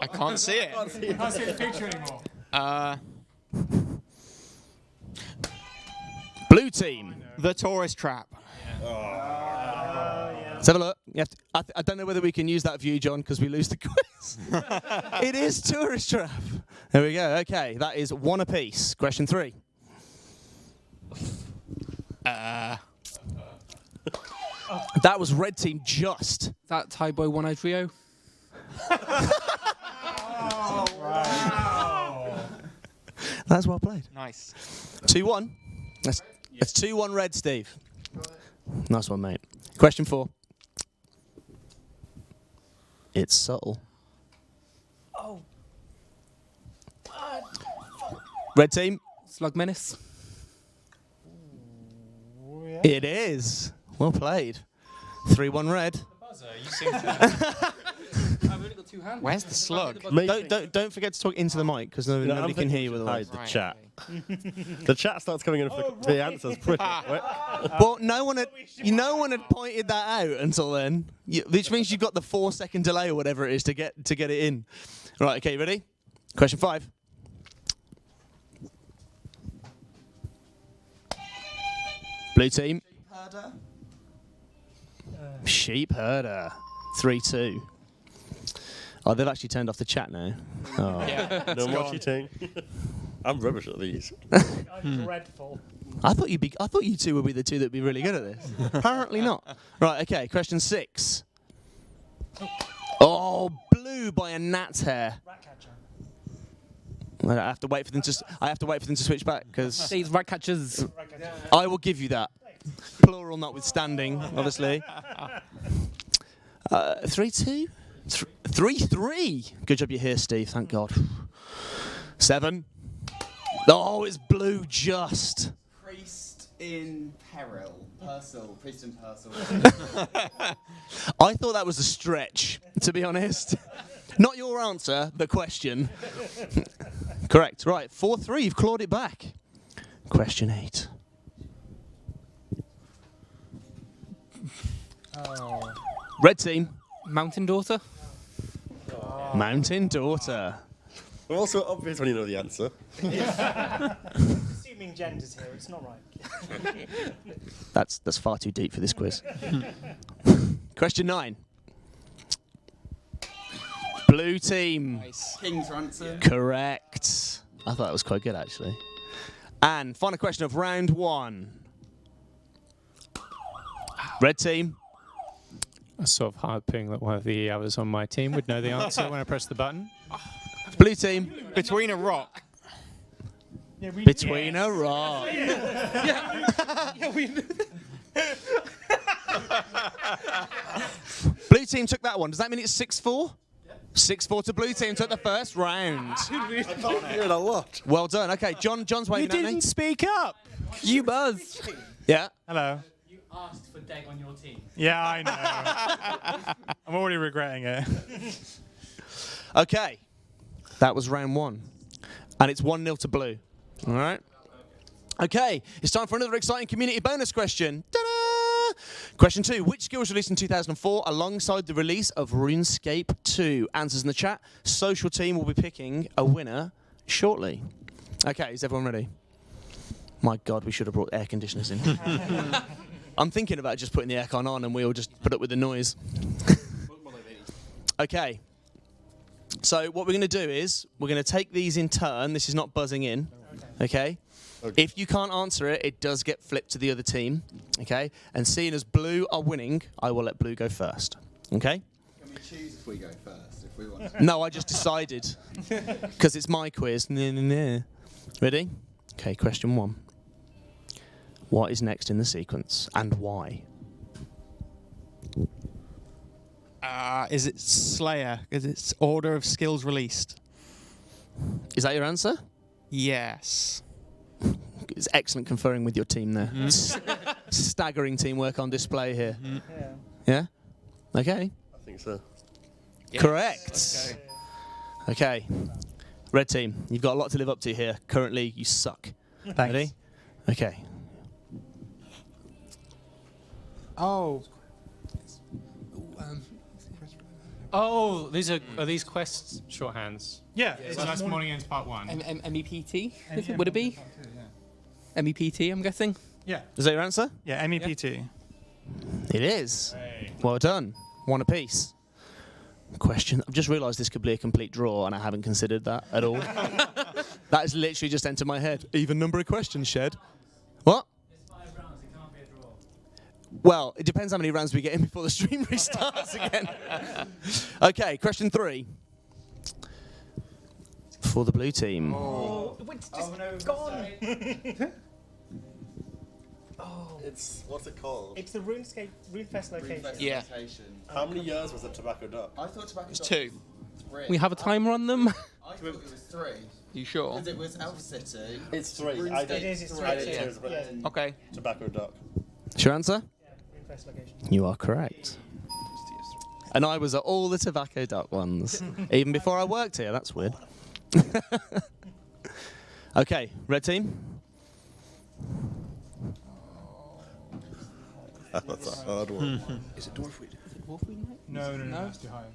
I can't see it. I can't see the picture anymore. Blue team. The tourist trap. Let's have a look. You have to, I don't know whether we can use that view, John, because we lose the quiz. It is tourist trap. There we go. Okay, that is 1 apiece. Question 3. That was red team just. That Tai Bwo Wannai Trio. That's well played. Nice. 2-1. That's 2-1 red, Steve. Nice one, mate. Question 4. It's subtle. Oh. Red team. Slug Menace. It is. Well played. 3-1 red. You seem to. I've only got 2 hands. Where's the slug? Don't forget to talk into the mic because nobody can hear you with hide the the Right, chat. The chat starts coming in for the answers pretty quick. Well, no one had pointed that out until then, which means you've got the 4-second delay or whatever it is to get it in. Right. Okay. Ready? Question 5. Blue team. Sheep herder. 3-2. Oh, they've actually turned off the chat now. Oh. Yeah. No more cheating. I'm rubbish at these. I'm dreadful. I thought you two would be the two that'd be really good at this. Apparently not. Right. Okay. Question 6. Oh, blue by a gnat's hair. Ratcatcher. I have to wait for them to switch back because These Ratcatchers. I will give you that. Plural notwithstanding, obviously. 3-2? 3-3. Good job you're here, Steve. Thank God. 7. Oh, it's blue just. Priest in peril. Priest in Purcell. I thought that was a stretch, to be honest. Not your answer, the question. Correct. Right, 4-3. You've clawed it back. Question 8. Red team. Mountain Daughter. Mountain Daughter. We're also obvious when you know the answer. Assuming gender's here, it's not right. That's far too deep for this quiz. Question 9. Blue team. Nice. King's Ransom. Correct. I thought that was quite good, actually. And final question of round 1. Red team. I was sort of hoping that one of the others on my team would know the answer when I press the button. Blue team. Between a rock. Between a rock. Blue team took that one. Does that mean it's 6-4? 6-4 to blue team. Took the first round. I can't hear it a lot. Well done. Okay, John's waving at me. You didn't speak up. You buzz. Yeah. Hello. You asked for Deg on your team. Yeah, I know. I'm already regretting it. Okay. That was round 1. And it's 1-0 to blue. All right. Okay. It's time for another exciting community bonus question. Ta-da! Question 2. Which skill was released in 2004 alongside the release of RuneScape 2? Answers in the chat. Social team will be picking a winner shortly. Okay. Is everyone ready? My God, we should have brought air conditioners in. I'm thinking about just putting the aircon on and we all just put up with the noise. Okay. So what we're going to do is we're going to take these in turn. This is not buzzing in. Okay? If you can't answer it, it does get flipped to the other team. Okay? And seeing as blue are winning, I will let blue go first. Okay? Can we choose if we go first, if we want? No, I just decided. Because it's my quiz. Ready? Okay, question 1. What is next in the sequence and why? Is it Slayer? Is it order of skills released? Is that your answer? Yes. It's excellent conferring with your team there. Staggering teamwork on display here. Yeah? Okay. I think so. Yes. Correct. Okay. Red team, you've got a lot to live up to here. Currently, you suck. Thanks. Ready? Okay. Oh. Oh, are these quests shorthands? Yeah. So that's morning ends part 1. MEPT? Would it be? MEPT, I'm guessing. Yeah. Is that your answer? Yeah, MEPT. It is. Well done. One apiece. Question. I've just realised this could be a complete draw, and I haven't considered that at all. That has literally just entered my head. Even number of questions, Shed. What? It's 5 rounds, it can't be a draw. Well, it depends how many rounds we get in before the stream restarts again. Okay, question 3. For the blue team. Oh, it's just gone. It's what's it called? It's the RuneFest location. Yeah. How many years was it Tobacco Duck? I thought Tobacco It's Duck 2. was 3. We have a timer on them. I thought it was 3. You sure? Because it was Elf City. It's 3. RuneScape. It is, it's 3. I did Yeah. too, it's about Yeah. Okay. Tobacco Duck. Is your answer? Yeah, RuneFest location. You are correct. And I was at all the Tobacco Duck ones, even before I worked here. That's weird. Okay, red team. That's a hard one. Is it Dwarfweed? Is it Dwarfweed? No, that's too high.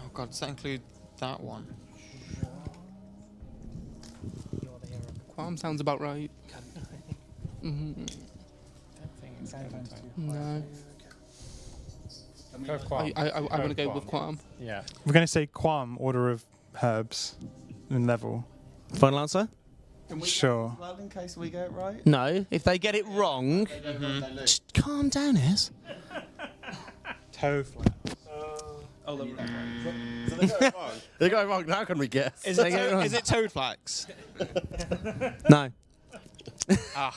Oh God, does that include that one? Qualm sounds about right. No. Go Qualm. I want to go with Qualm. Yeah. We're going to say Qualm, order of herbs and level. Final answer? Sure. Well, in case we get it right. No. If they get it wrong, just calm down, Ez. Toe flap. So they got it wrong. They got it wrong. How can we guess? Is They get it wrong. it Toad Flax? No. Ah.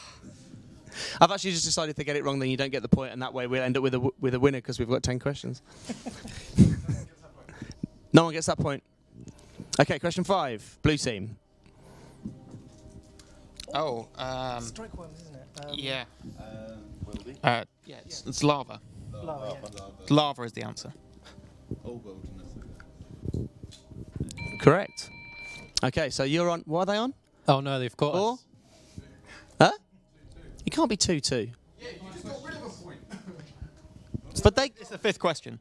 I've actually just decided if they get it wrong, then you don't get the point, and that way we'll end up with a winner because we've got 10 questions. No one gets that point. Okay, question 5. Blue team. Oh, Strike worms, isn't it? yeah. Wildy? Yeah, it's lava. Lava, Lava is the answer. All wilderness. Correct. Okay, so you're on. What are they on? Oh no, they've got 4? us. Huh? You can't be 2-2. Yeah, you just got rid of a point. But they. It's the 5th question.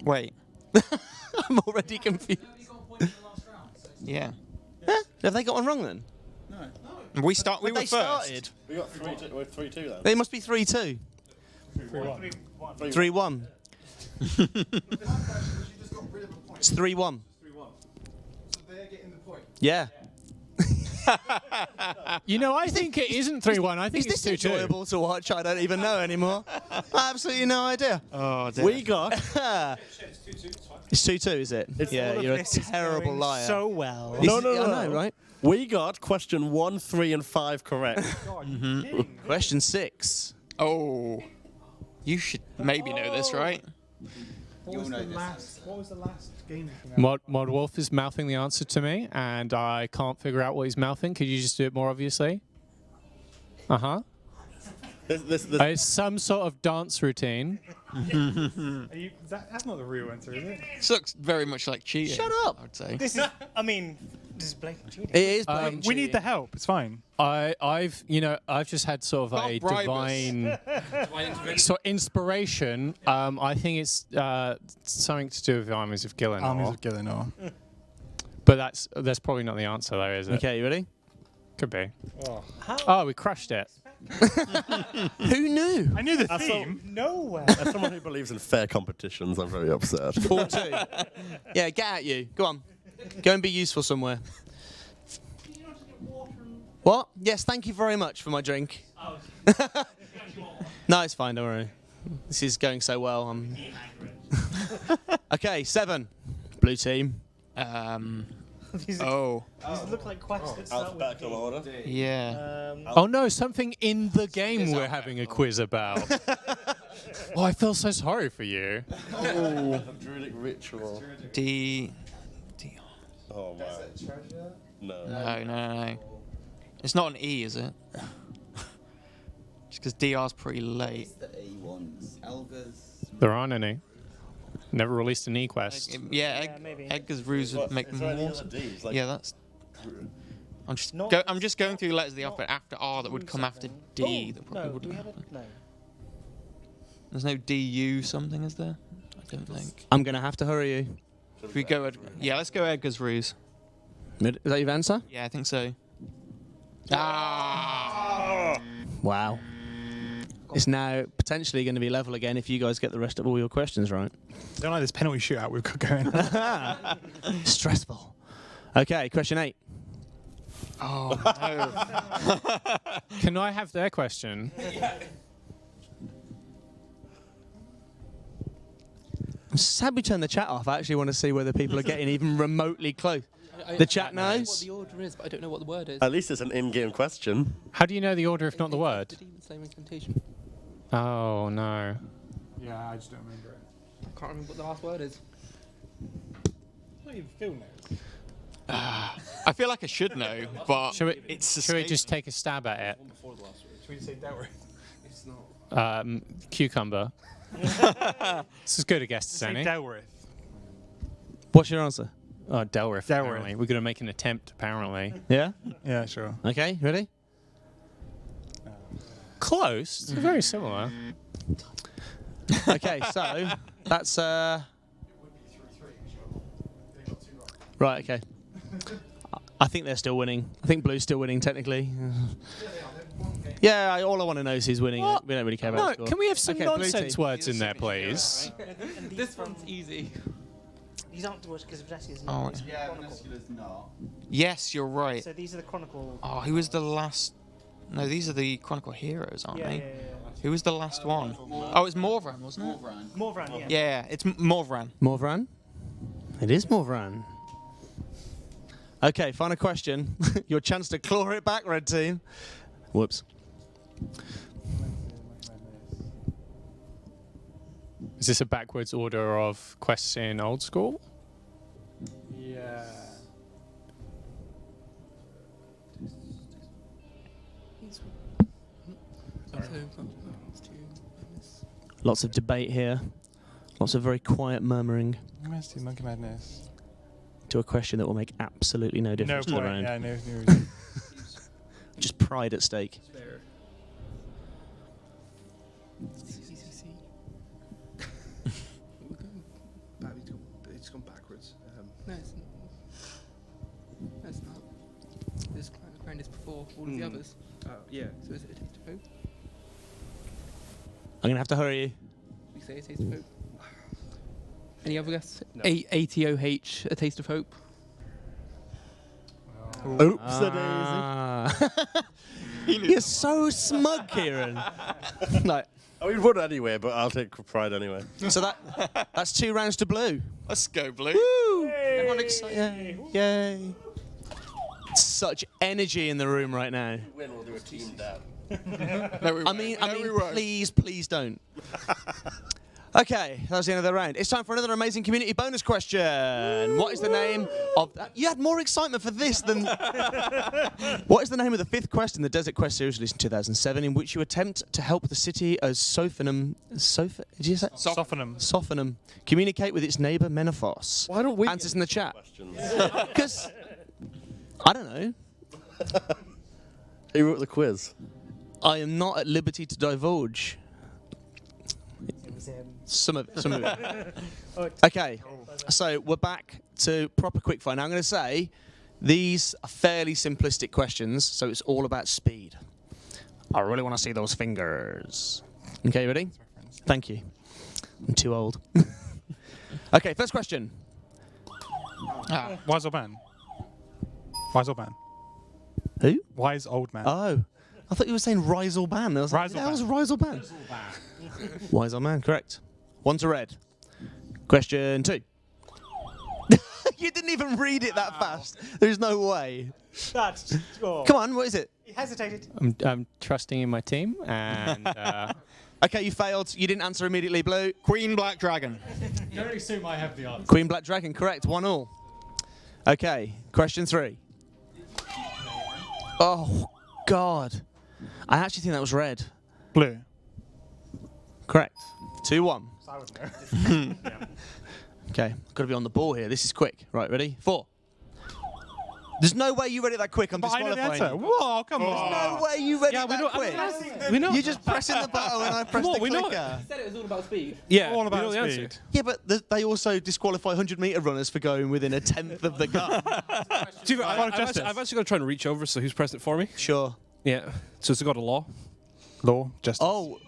Wait. I'm already confused. You got a point in the last round. So it's Yeah. Huh? Have they got one wrong then? We were first. They started. We got 3-2. We're 3-2 then. They must be 3-2. 3-1. It's 3-1. So they're getting the point. Yeah. You know, I think it isn't 3-1. I think Is it's this 2-2. enjoyable to watch? I don't even know anymore. Absolutely no idea. Oh, dear. We got It's 2-2, is it? Yeah, All of you're a this is terrible going liar. So well. This No, is- no, I no. know, right? we got question 1, 3, and 5 correct. Question 6. Oh. You should maybe know this, right? What was the last game? Mod Wolf is mouthing the answer to me, and I can't figure out what he's mouthing. Could you just do it more obviously? Uh-huh. This It's some sort of dance routine. That's not the real answer, is it? This looks very much like cheating. Shut up. I would say. This is, I mean, this is blatant cheating. It is blatant We need cheating. the help. It's fine. I've just had sort of a Can't bribe divine sort of inspiration. I think it's something to do with the Armies of Gillenor. Armies of Gillenor. But that's probably not the answer, though, is it? Okay, you ready? Could be. Oh, we crushed it. Who knew? I knew the That's theme. Nowhere. As someone who believes in fair competitions, I'm very upset. 4-2. Yeah, get at you. Go on. Go and be useful somewhere. What? Yes, thank you very much for my drink. No, it's fine, don't worry. This is going so well. Okay, 7. Blue team. These look like quests that start with Alphabetical order. Yeah. Oh no, something in the game we're having a quiz about. Oh, I feel so sorry for you. Druidic ritual. D. Oh wow. No. No. It's not an E, is it? Just because DR's pretty late. There aren't any. Never released an E-quest. Yeah, maybe. Edgar's Ruse would make Is there any more other sense. Ds? Like, Yeah, that's. I'm just going through the letters of the alphabet after R that would come after D. That probably No, wouldn't we have happen. it. No. There's no DU something, is there? I don't think. I'm going to have to hurry you. If we go, yeah, let's go Edgar's Ruse. Is that your answer? Yeah, I think so. Ah! Wow. It's now potentially going to be level again if you guys get the rest of all your questions right. I don't like this penalty shootout we've got going. Stressful. Okay, question 8. Oh, no. Can I have their question? I'm sad we turned the chat off. I actually want to see whether people are getting even remotely close. The chat I know what knows. the order is, but I don't know what the word is. At least it's an in-game question. How do you know the order if not the word? The demon slayer incantation. Oh no. Yeah, I just don't remember it. I can't remember what the last word is. Not even Phil knows. I feel like I should know, but Should we, it's should we just take a stab at it? Should we say Delric? It's not. Cucumber. It's as good a guess as Say any. Delric. What's your answer? Oh, Delric. Delric. Apparently. We're going to make an attempt, apparently. Yeah? Yeah, sure. Okay, ready? Close. It's very similar. Okay, so that's right, okay. I think they're still winning. I think Blue's still winning technically. Yeah, all I want to know is who's winning. What? We don't really care about No, the score. can we have some Okay, Blue nonsense team. words in there, please? This one's easy. These aren't words because Vanescula is Oh, not. It's Yeah, Chronicle. Vanescula's not. yes, you're right. So these are the Chronicle. Oh, who was the last? No, these are the Chronicle heroes, aren't Yeah, they? yeah. Who was the last one? Oh, it was Morvran, wasn't it? Morvran, yeah. Yeah, it's Morvran. Morvran? It is Morvran. Okay, final question. Your chance to claw it back, red team. Whoops. Is this a backwards order of quests in old school? Yeah. Lots of debate here. Lots of very quiet murmuring Monkey Madness. to a question that will make absolutely no No difference to the point. round. Yeah, no. Just pride at stake. It's gone backwards. No, it's not. No, it's not. This ground is before all of the others. Yeah. So is it a taste of hope? I'm going to have to hurry you. We say a taste of hope. Any other guess? No. ATOH, a taste of hope. Oops, You're so smug, Kieran. Like, I mean, would anyway, but I'll take pride anyway. so that's 2 rounds to Blue. Let's go, Blue. Woo! Everyone excited. Yay. Such energy in the room right now. Win, we'll do a team down. No, we I mean, won't. please don't. Okay, that was the end of the round. It's time for another amazing community bonus question. What is the name of... You had more excitement for this than... What is the name of the 5th quest in the Desert Quest series released in 2007 in which you attempt to help the city of Sophenum... Did you say? Sophenum. Communicate with its neighbour Menaphos. Why don't we Answers in the chat. Because... I don't know. Who wrote the quiz? I am not at liberty to divulge. Some of it. Okay, so we're back to proper quickfire. Now I'm going to say, These are fairly simplistic questions, so it's all about speed. I really want to see those fingers. Okay, ready? Thank you. I'm too old. Okay, first question. Wise old man. Wise old man. Who? Wise old man. Oh, I thought you were saying Rise or Ban. I was like, that was Rise or Ban. Wise old man, correct. 1 to red. Question 2. You didn't even read it that fast. There's no way. That's. Oh. Come on, what is it? He hesitated. I'm trusting in my team, and Okay, you failed. You didn't answer immediately, Blue. Queen Black Dragon. Very soon I have the answer. Queen Black Dragon, correct. 1-1. Okay, question 3. Oh, God. I actually think that was red. Blue. Correct. 2-1. So I would know. Yeah. Okay, got to be on the ball here. This is quick. Right, ready? 4. There's no way you read it that quick. I'm But I know the disqualifying answer. you. Whoa, come There's on. no way you read it that quick. we know. You're just pressing the button and I press the clicker. You said it was all about speed. Yeah, All we about know the speed. answer. Yeah, but they also disqualify 100-meter runners for going within a tenth of the gun. Dude, Follow justice. I've actually got to try and reach over, so who's pressing it for me? Sure. Yeah. So it's got a law. Law, justice. Oh.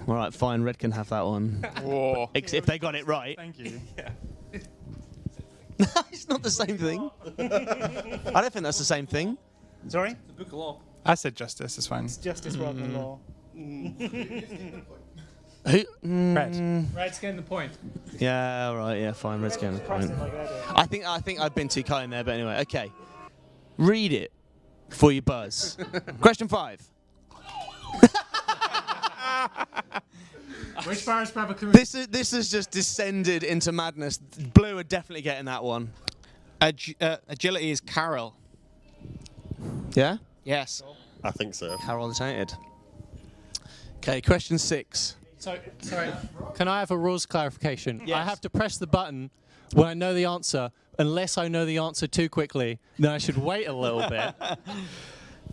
All right, fine. Red can have that one. Whoa. If they got it right. Thank you. It's not the same thing. I don't think that's the same thing. Sorry? The book of law. I said justice. It's fine. It's justice rather than law. Who? Red. Red's getting the point. Yeah, all right. Yeah, fine. Red's getting the point. I think I've been too kind there, but anyway. Okay. Read it before you buzz. Question 5. Which Barris Brother can we... This has just descended into madness. Blue are definitely getting that one. Agility is Carol. Yeah? Yes. I think so. Carol the Tainted. Okay, question 6. So, sorry. Can I have a rules clarification? Yes. I have to press the button when I know the answer. Unless I know the answer too quickly, then I should wait a little bit.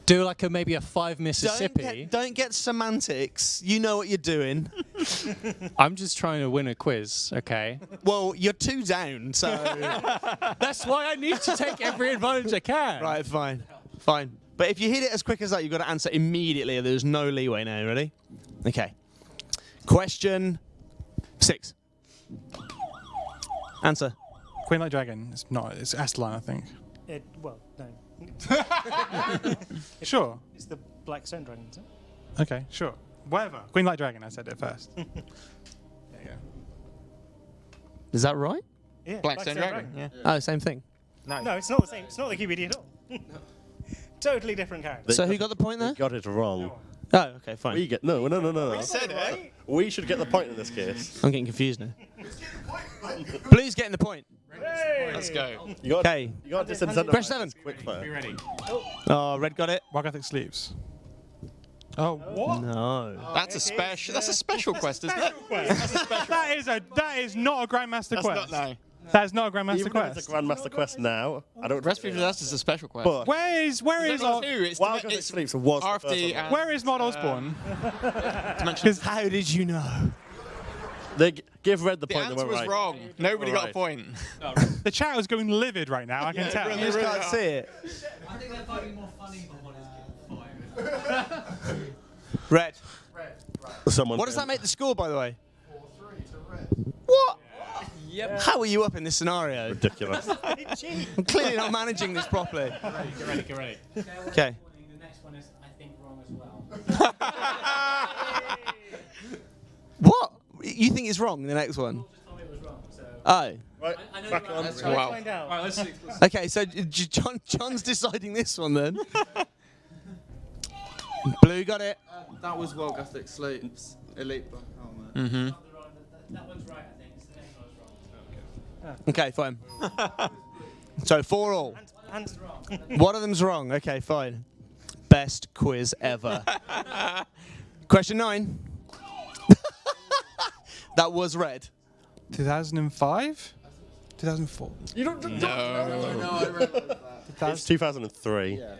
Do like maybe a 5 Mississippi. Don't get semantics. You know what you're doing. I'm just trying to win a quiz, okay? Well, you're 2 down, so... That's why I need to take every advantage I can. Right, fine. Fine. But if you hit it as quick as that, you've got to answer immediately. There's no leeway now. Ready? Okay. Question 6. Answer. Queen Like Dragon. It's not. It's Asteline, I think. Well, no. Sure. It's the Black Stone Dragon, isn't it? Okay, sure. Whatever. Queen Like Dragon. I said it first. There you go. Is that right? Yeah. Blackstone Dragon. Yeah. Oh, same thing. No, it's not the same. It's not the QBD at all. Totally different character. So who got the point there? They got it wrong. Oh, okay, fine. We get no. We said it. We should get the point in this case. I'm getting confused now. Blue's getting the point. Let's go. You got, Okay. you got disincentivized. Question 7. Quick fire. Be ready. Oh, Red got it. Wargathic Sleeps. Oh, What? No. That's a special. That's a special quest, isn't it? that is not a Grandmaster That's quest. not no. That is not a Grandmaster Even if quest. it's a Grandmaster quest now, I don't. Recipe for Disaster is a special quest. But Where is It's our, Wild Gothic Sleeps was the first RFD one. and where is Mod Osborne? How did you know? They give Red the the point. They answer were was right. wrong. Nobody got a Right. point. The chat is going livid right now. I can tell. You just can't see it. I think they're finding more funny than what is getting fired. Red. Someone. What does that make the score, by the way? 4-3 to Red. What? Yep. How are you up in this scenario? Ridiculous. I'm clearly not managing this properly. Get ready. Okay. The next one is, I think, wrong as well. What? You think it's wrong, the next one? Just told me it was wrong, so... Oh. Right. I know Back the on. answer. Let's Wow. find out. All right, let's see. Okay, so John's deciding this one then. Blue got it. That was Wild Gothic Sleeps. Elite Black Armor. Mm-hmm. That one's right, I think. It's the next one's wrong. Okay, fine. So 4 all. And One of them's wrong. Okay, fine. Best quiz ever. Question 9. That was red. 2005? 2004. You don't. No. No, I realised that. It's 2003. Yeah.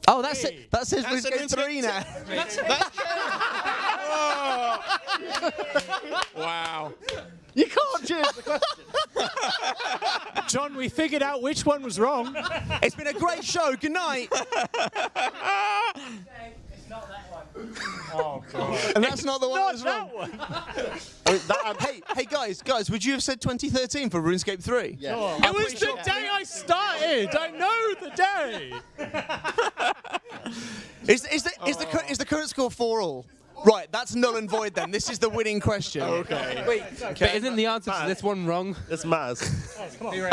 Oh, that's it. That says That's RuneScape an 3 now. Wow. You can't change the question. John, we figured out which one was wrong. It's been a great show. Good night. It's not that one. Oh, God. And that's not the one that was wrong. Hey, guys, would you have said 2013 for RuneScape 3? Yeah. It was the day I started. I know the day. Is the current score 4-4? Right, that's null and void then. This is the winning question. Okay. Wait, but isn't the answer to this one wrong? It's Maz. Come on. You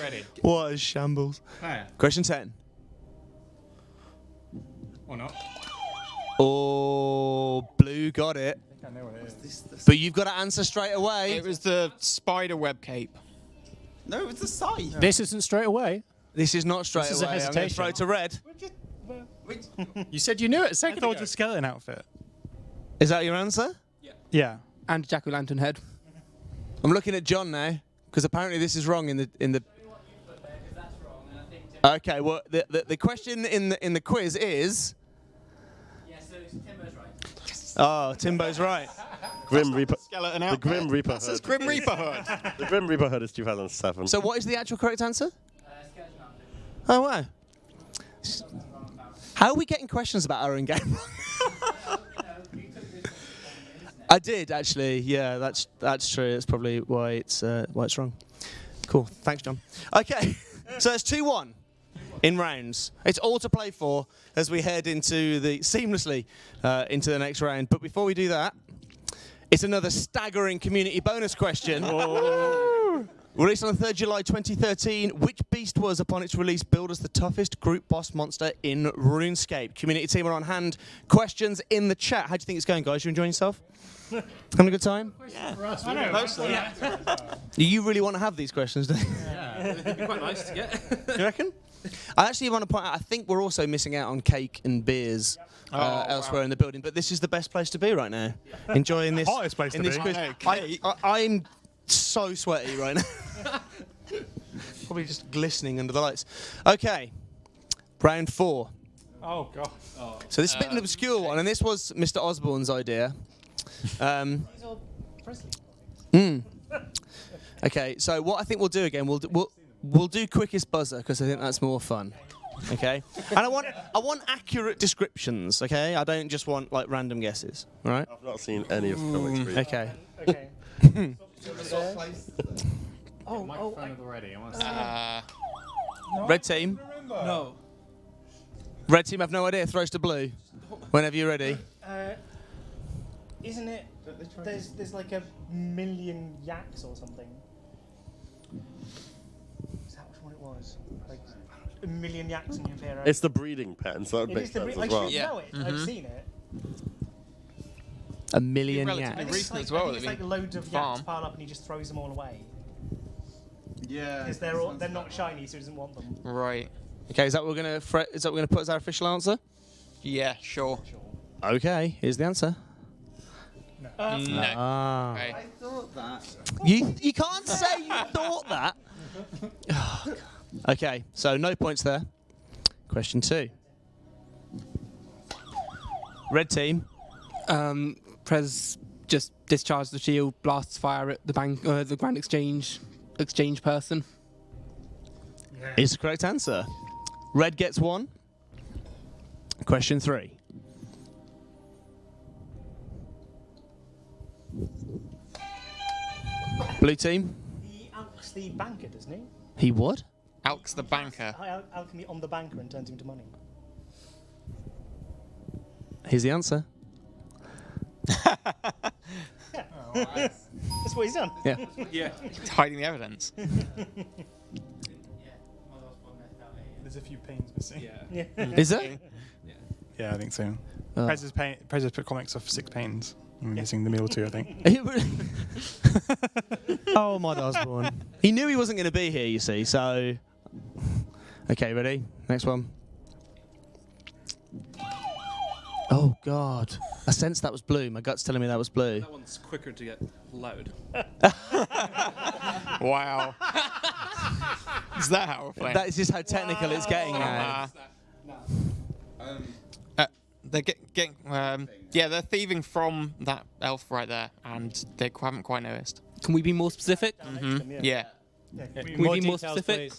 ready? What a shambles. Fair. Question 10. Or not? Oh, blue got it. I know what it is. But you've got to answer straight away. It was the spider web cape. No, it was the scythe. This isn't straight away. This is not straight This is a away. I'm going to hesitation. throw to red. You said you knew it a I second thought it ago. was a skeleton outfit. Is that your answer? Yeah. And jack-o'-lantern head. I'm looking at John now because apparently this is wrong in the. Okay, well the question in the quiz is. Yeah, so Timbo's right. Oh, Timbo's right. Grim Reaper. Skeleton The outfit. Grim Reaper Says hood. Grim Reaper hood. The Grim Reaper hood is 2007. So what is the actual correct answer? Skeleton outfit. Oh wow. How are we getting questions about our own game? I did actually. Yeah, that's true. That's probably why it's wrong. Cool. Thanks, John. Okay, so it's 2-1 in rounds. It's all to play for as we head into seamlessly into the next round. But before we do that, it's another staggering community bonus question. Released on the 3rd July 2013, which beast was, upon its release, billed as the toughest group boss monster in RuneScape? Community team are on hand. Questions in the chat. How do you think it's going, guys? You enjoying yourself? Having a good time? Yeah. I know. Mostly. Yeah. You really want to have these questions, don't you? Yeah. It'd be quite nice to get. You reckon? I actually want to point out, I think we're also missing out on cake and beers elsewhere in the building, but this is the best place to be right now. Enjoying this. Hottest place to be. Quiz. I'm so sweaty right now. Probably just glistening under the lights. Okay, round 4. Oh God. Oh. So this is a bit of an obscure one, and this was Mr. Osborne's idea. Okay, so what I think we'll do again, we'll do quickest buzzer because I think that's more fun. Okay, and I want accurate descriptions. Okay, I don't just want like random guesses. All right. I've not seen any of the comics. Really. Okay. Okay. Microphone already. I want to see. Red team. No. Red team have no idea. Throws to blue. Whenever you're ready. Isn't it? There's like 1,000,000 yaks or something. Is that what it was? Like 1,000,000 yaks in your pair. It's the breeding pen, so that would It make is the sense I as well. should know it. I've seen it. 1,000,000 Relatively yaks. recent like, as well. I think it's they've like been loads of farm. yaks piled up and he just throws them all away. Yeah. Because they're not shiny, so he doesn't want them. Right. Okay, is that what we're gonna put as our official answer? Yeah, sure. Okay, here's the answer. No. Ah. Okay. I thought that. You can't say you thought that. Oh, God. Okay, so no points there. Question 2. Red team. Prez just discharged the shield, blasts fire at the bank, the Grand Exchange person. Is the correct answer. Red gets 1. Question 3. Blue team. He alks the banker, doesn't he? He would? Alks the banker. Alchemy on the banker and turns him to money. Here's the answer. That's what he's done. Yeah. Yeah. He's hiding the evidence. There's a few panes missing. Yeah. Is there? Yeah, I think so. Oh. Prez has put comics of 6 panes. I'm missing the middle 2, I think. Oh, my Osborne. He knew he wasn't going to be here, you see, so... Okay, ready? Next one. Oh, God. I sensed that was blue. My gut's telling me that was blue. That one's quicker to get loud. Wow. Is that how we're playing? That is just how technical it's getting now. they're getting they're thieving from that elf right there, and they haven't quite noticed. Can we be more specific? Yeah. Can we be more specific?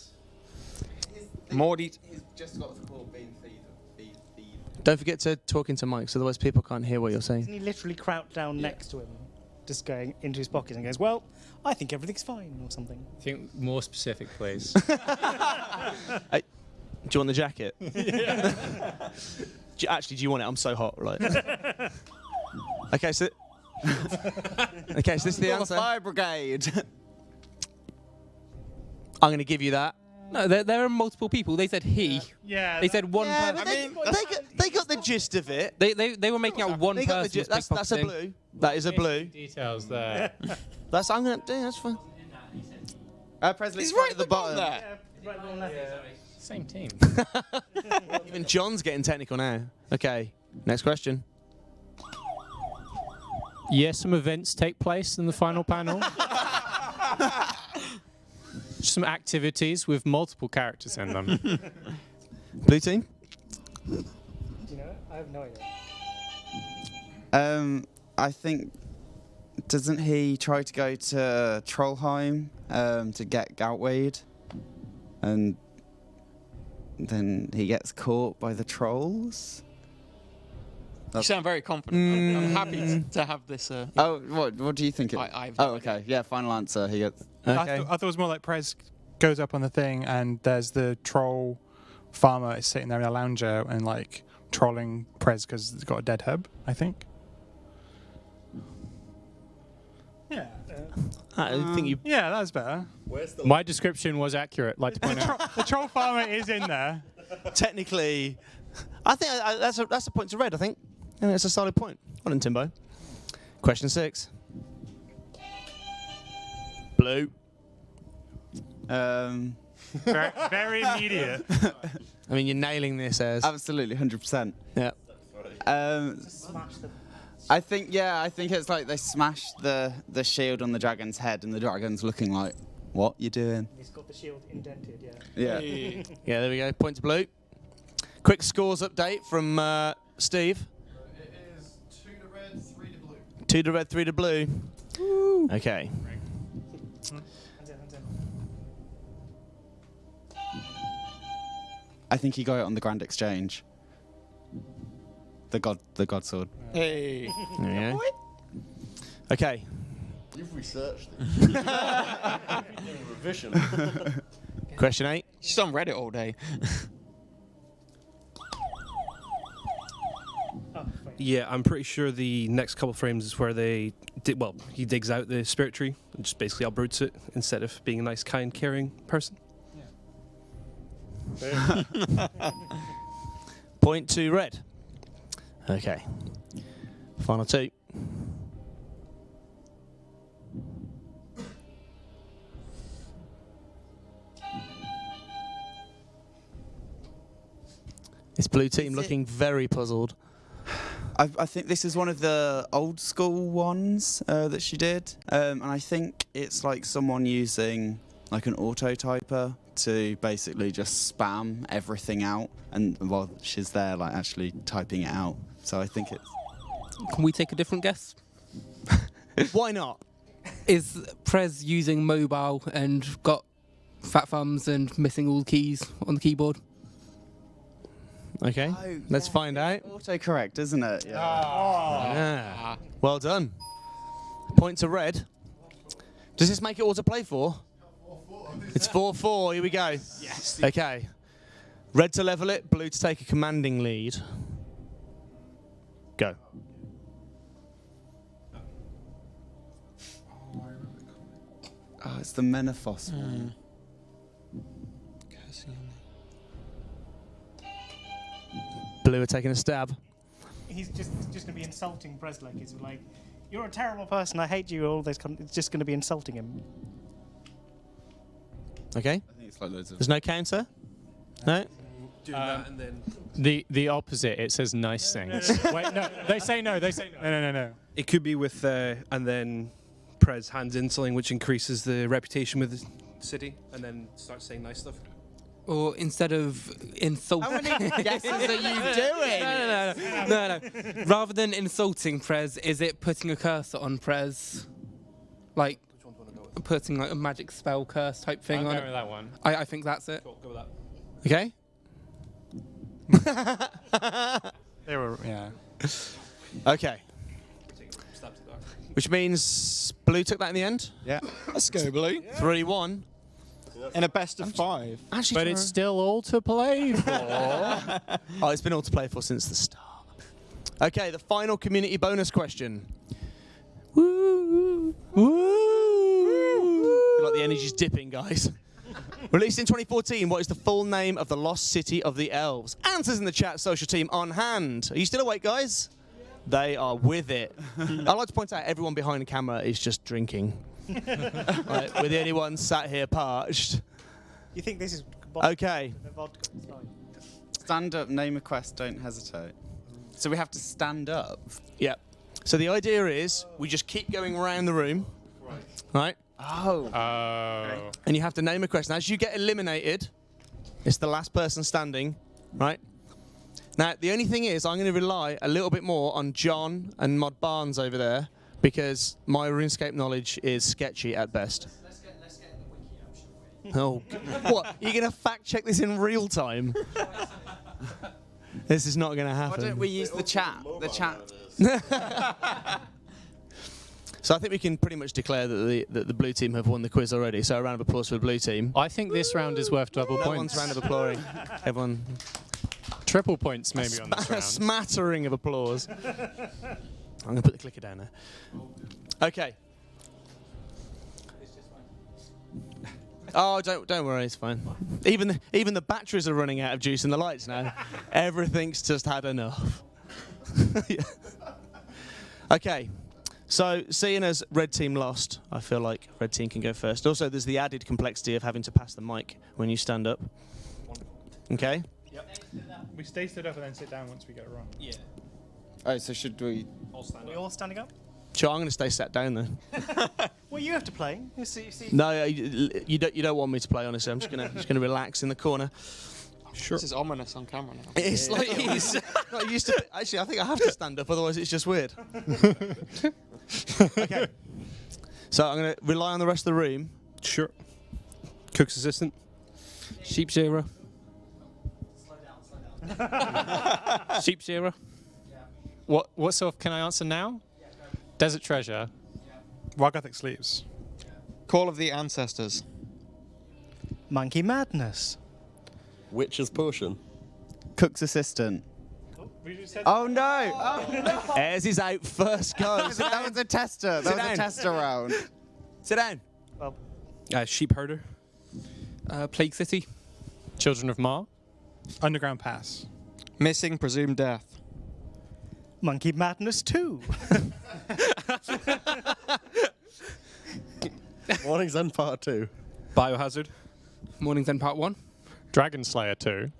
More detail. He's just got the call being thieved. Don't forget to talk into mics, otherwise people can't hear what you're saying. Isn't he literally crouched down next to him, just going into his pocket and goes, "Well, I think everything's fine," or something? Think more specific, please. Hey, do you want the jacket? Actually, do you want it? I'm so hot, right? Okay, so this is the answer. Fire brigade. I'm going to give you that. No, there are multiple people. They said he. Yeah. They said one Yeah, person. but they got the gist of it. They were making out one They got the person. gist. That's a blue. That is a blue. Details there. I'm going to do. That's fine. Presley's He's right at the bottom. there. Same team. Even John's getting technical now. Okay, next question. Yes, some events take place in the final panel. Some activities with multiple characters in them. Blue team. Do you know it? I have no idea. I think, doesn't he try to go to Trollheim to get Galtwade? And then he gets caught by the trolls? You sound very confident. I'm happy to have this. Oh, what do you think? I've oh, okay. Yeah, final answer. He gets... I thought it was more like Prez goes up on the thing and there's the troll farmer is sitting there in a lounger and like trolling Prez because it's got a dead hub, I think. Yeah. I think you. Yeah, that's better. My description was accurate. Like to point out. The troll farmer is in there. Technically, I think that's a point to red. I think, and it's a solid point. Well done, Timbo. Question 6. Blue. Very immediate. I mean, you're nailing this as. Absolutely, 100%. Yeah. I think it's like they smashed the shield on the dragon's head and the dragon's looking like, what you doing? He's got the shield indented, Yeah. Yeah, there we go. Point to blue. Quick scores update from Steve. It is 2 to red, 3 to blue. 2 to red, 3 to blue. Woo. Okay. I think he got it on the Grand Exchange. The God Sword. Hey. There we go. Okay. You've researched it. Revision. Question 8. She's on Reddit all day. Yeah, I'm pretty sure the next couple frames is where he digs out the spirit tree and just basically uproots it instead of being a nice, kind, caring person. Point to red. Okay. Final 2. This blue team looking very puzzled. I think this is one of the old school ones that she did, and I think it's like someone using like an auto typer to basically just spam everything out, and while she's there, like actually typing it out. So I think it's. Can we take a different guess? Why not? Is Prez using mobile and got fat thumbs and missing all the keys on the keyboard? Okay, let's find out. Autocorrect, isn't it? Yeah. Yeah. Well done. Point to red. Does this make it autoplay 4? It's 4-4. Here we go. Yes. Okay. Red to level it, blue to take a commanding lead. Go. Oh, it's the Menaphos one. Blue are taking a stab. He's just going to be insulting Breslek. He's like, "You're a terrible person. I hate you." All those. It's just going to be insulting him. Okay. I think it's like loads of. There's no counter. No. And then The opposite. It says nice things. Wait, no. They say no. They say no. No. it could be with and then Prez hands in something which increases the reputation with the city, and then starts saying nice stuff. Or instead of insulting... How many guesses are you doing? No. Rather than insulting Prez, is it putting a cursor on Prez? Like, putting like a magic spell curse type thing I'm on going it? with that one. I think that's it. Cool, go with that. Okay. They were, yeah. Okay. Which means Blue took that in the end. Yeah. Let's go, Blue. 3-1. In a best of 5. Actually, But it's still all to play for. oh, it's been all to play for since the start. Okay, the final community bonus question. Woo! Feel like the energy's dipping, guys. Released in 2014, what is the full name of the lost city of the elves? Answers in the chat, social team on hand. Are you still awake, guys? They are with it. I'd like to point out everyone behind the camera is just drinking. Right, we're the only ones sat here parched. You think this is... Okay. Stand up, name a quest, don't hesitate. So we have to stand up. Yep. So the idea is we just keep going around the room. Right? Oh. Oh. And you have to name a question. As you get eliminated, it's the last person standing, right? Now, the only thing is I'm going to rely a little bit more on John and Mod Barnes over there because my RuneScape knowledge is sketchy at best. Let's get the wiki out, shall we? Oh, what? You're going to fact check this in real time? This is not going to happen. Why don't we use the chat? The chat. So I think we can pretty much declare that the blue team have won the quiz already. So a round of applause for the blue team. I think this round is worth double Everyone's points. round of applause. Everyone. Triple points maybe on this A round. smattering of applause. I'm going to put the clicker down there. Okay. Oh, don't worry, it's fine. Even the batteries are running out of juice in the lights now. Everything's just had enough. Yeah. Okay. So, seeing as red team lost, I feel like red team can go first. Also, there's the added complexity of having to pass the mic when you stand up. Okay? Yep. We stay stood up and then sit down once we get it wrong. Yeah. Oh, so should we... Are we all standing up? Sure, I'm going to stay sat down then. Well, you have to play. You see. No, you don't want me to play. Honestly, I'm just gonna relax in the corner. Sure. This is ominous on camera now. It's like he's not used to. Actually, I think I have to stand up, otherwise it's just weird. Okay. So I'm gonna rely on the rest of the room. Sure. Cook's assistant. Sheep shearer. Sheep shearer. What sort of can I answer now? Desert treasure. While Gothic sleeps. Call of the Ancestors. Monkey madness. Witch's potion. Cook's assistant. Oh no! Oh no! Ez is out first go. That was a tester. That was a tester round. Sit down. Sheep herder. Plague City. Children of Ma. Underground Pass. Missing presumed death. Monkey madness 2. Morning's End Part 2. Biohazard. Morning's End Part 1. Dragon Slayer 2.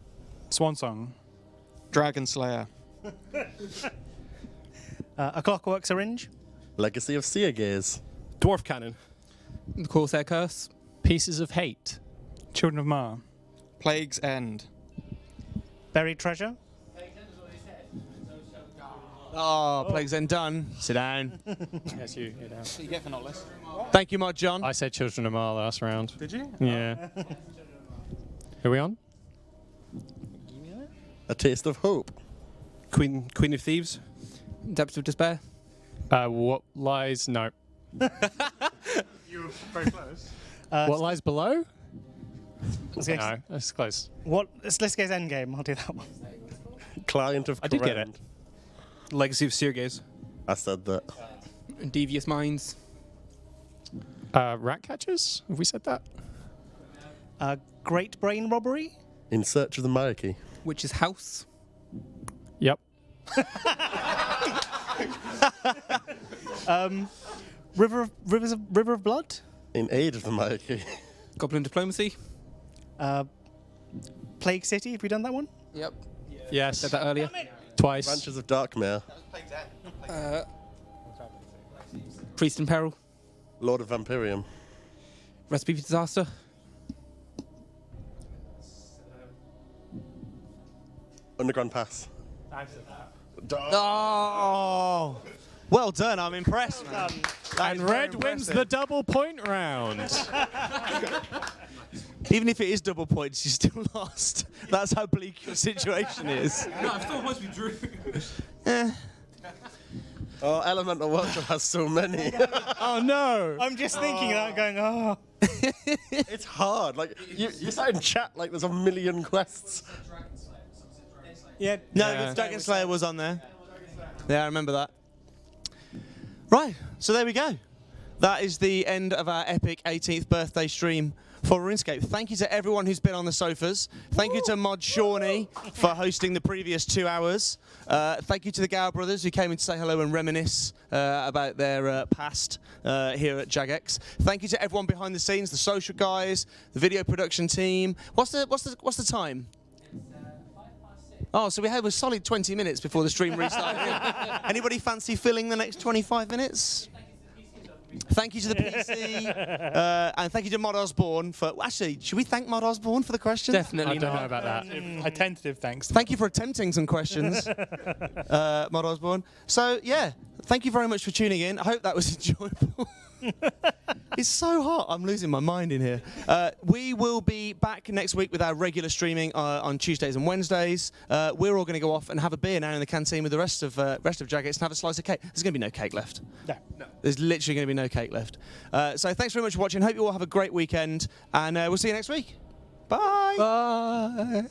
Swan Song. Dragon Slayer. A Clockwork Syringe. Legacy of Seer Gears. Dwarf cannon. The Corsair Curse. Pieces of Hate. Children of Ma. Plague's End. Buried Treasure. Oh, Plague's End done. Sit down. Yes, you. You're down. What do you get for not listening? Thank you, Mod John. I said Children of Ma last round. Did you? Yeah. Are we on? A Taste of Hope. Queen of Thieves. Depths of Despair. What lies? No. You were very close. What lies below? No, that's close. Let's get Endgame. I'll do that one. Client of I did get it. Command. Legacy of Seer Gaze. I said that. Devious Minds. Ratcatchers? Have we said that? Great Brain Robbery. In Search of the Monarchy. Witch's House. Yep. River of Blood. In Aid of the Monarchy. Goblin Diplomacy. Plague City. Have we done that one? Yep. Yes. Said that earlier. Twice. Branches of Darkmere. Priest in Peril. Lord of Vampirium. Recipe for Disaster. Underground Pass. Oh, well done. I'm impressed, man. And red wins the double point round. Even if it is double points, you still lost. That's how bleak your situation is. No, I'm still supposed to be drew. Oh, Elemental Workshop has so many. Oh no! I'm just thinking that, going, oh. It's hard. Like you start in chat like there's a million quests. Yeah. No, Dragon Slayer was on there. Yeah, I remember that. Right, so there we go. That is the end of our epic 18th birthday stream for RuneScape. Thank you to everyone who's been on the sofas. Thank you to Mod Shawnee for hosting the previous 2 hours. Thank you to the Gow brothers who came in to say hello and reminisce about their past here at Jagex. Thank you to everyone behind the scenes, the social guys, the video production team. What's the time? Oh, so we have a solid 20 minutes before the stream restarted. Anybody fancy filling the next 25 minutes? Thank you to the PC, and thank you to Mod Osborne for... Actually, should we thank Mod Osborne for the questions? Definitely I don't know about that. A tentative thanks. Thank you for attempting some questions, Mod Osborne. So, yeah, thank you very much for tuning in. I hope that was enjoyable. It's so hot. I'm losing my mind in here. We will be back next week with our regular streaming on Tuesdays and Wednesdays. We're all going to go off and have a beer now in the canteen with the rest of Jagex and have a slice of cake. There's going to be no cake left. No. There's literally going to be no cake left. So thanks very much for watching. Hope you all have a great weekend, and we'll see you next week. Bye. Bye.